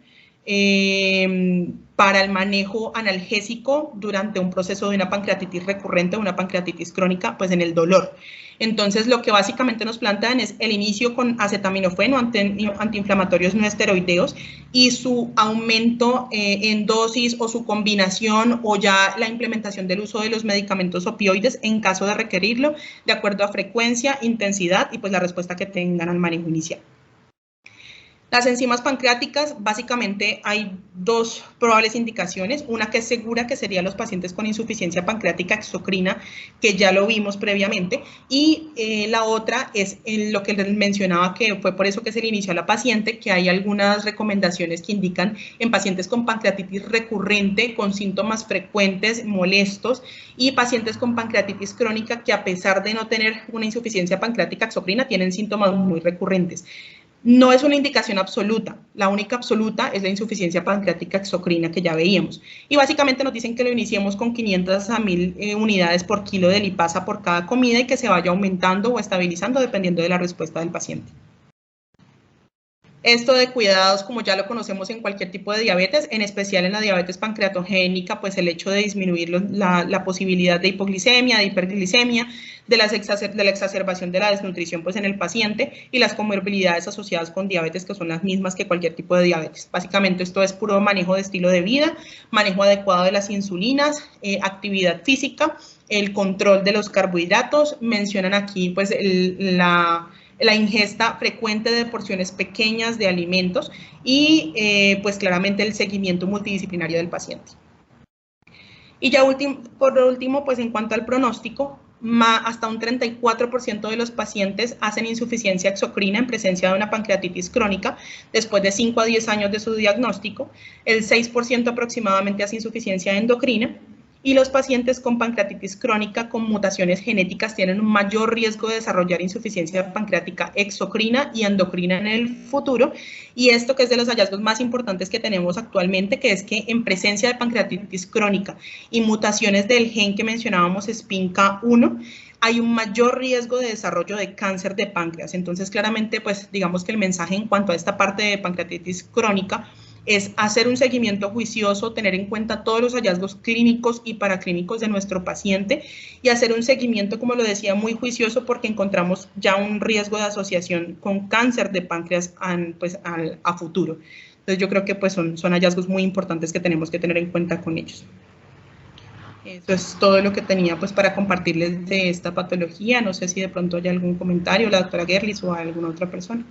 para el manejo analgésico durante un proceso de una pancreatitis recurrente o una pancreatitis crónica, pues en el dolor. Entonces, lo que básicamente nos plantean es el inicio con acetaminofén o antiinflamatorios no esteroideos y su aumento en dosis o su combinación o ya la implementación del uso de los medicamentos opioides en caso de requerirlo, de acuerdo a frecuencia, intensidad y pues la respuesta que tengan al manejo inicial. Las enzimas pancreáticas, básicamente hay dos probables indicaciones, una que es segura, que serían los pacientes con insuficiencia pancreática exocrina, que ya lo vimos previamente, y la otra es lo que les mencionaba, que fue por eso que se le inició a la paciente, que hay algunas recomendaciones que indican en pacientes con pancreatitis recurrente, con síntomas frecuentes, molestos, y pacientes con pancreatitis crónica que a pesar de no tener una insuficiencia pancreática exocrina, tienen síntomas muy recurrentes. No es una indicación absoluta, la única absoluta es la insuficiencia pancreática exocrina que ya veíamos. Y básicamente nos dicen que lo iniciemos con 500 a 1000 unidades por kilo de lipasa por cada comida y que se vaya aumentando o estabilizando dependiendo de la respuesta del paciente. Esto de cuidados, como ya lo conocemos en cualquier tipo de diabetes, en especial en la diabetes pancreatogénica, pues el hecho de disminuir la posibilidad de hipoglicemia, de hiperglicemia, de la exacerbación de la desnutrición pues en el paciente y las comorbilidades asociadas con diabetes, que son las mismas que cualquier tipo de diabetes. Básicamente esto es puro manejo de estilo de vida, manejo adecuado de las insulinas, actividad física, el control de los carbohidratos. Mencionan aquí pues la ingesta frecuente de porciones pequeñas de alimentos y pues claramente el seguimiento multidisciplinario del paciente. Y ya por último, pues en cuanto al pronóstico, hasta un 34% de los pacientes hacen insuficiencia exocrina en presencia de una pancreatitis crónica después de 5 a 10 años de su diagnóstico, el 6% aproximadamente hace insuficiencia endocrina, y los pacientes con pancreatitis crónica con mutaciones genéticas tienen un mayor riesgo de desarrollar insuficiencia pancreática exocrina y endocrina en el futuro. Y esto que es de los hallazgos más importantes que tenemos actualmente, que es que en presencia de pancreatitis crónica y mutaciones del gen que mencionábamos, SPINK1, hay un mayor riesgo de desarrollo de cáncer de páncreas. Entonces, claramente, pues digamos que el mensaje en cuanto a esta parte de pancreatitis crónica es hacer un seguimiento juicioso, tener en cuenta todos los hallazgos clínicos y paraclínicos de nuestro paciente y hacer un seguimiento, como lo decía, muy juicioso, porque encontramos ya un riesgo de asociación con cáncer de páncreas a futuro. Entonces yo creo que pues son hallazgos muy importantes que tenemos que tener en cuenta con ellos. Eso es todo lo que tenía pues para compartirles de esta patología. No sé si de pronto hay algún comentario, la doctora Gerlis o alguna otra persona.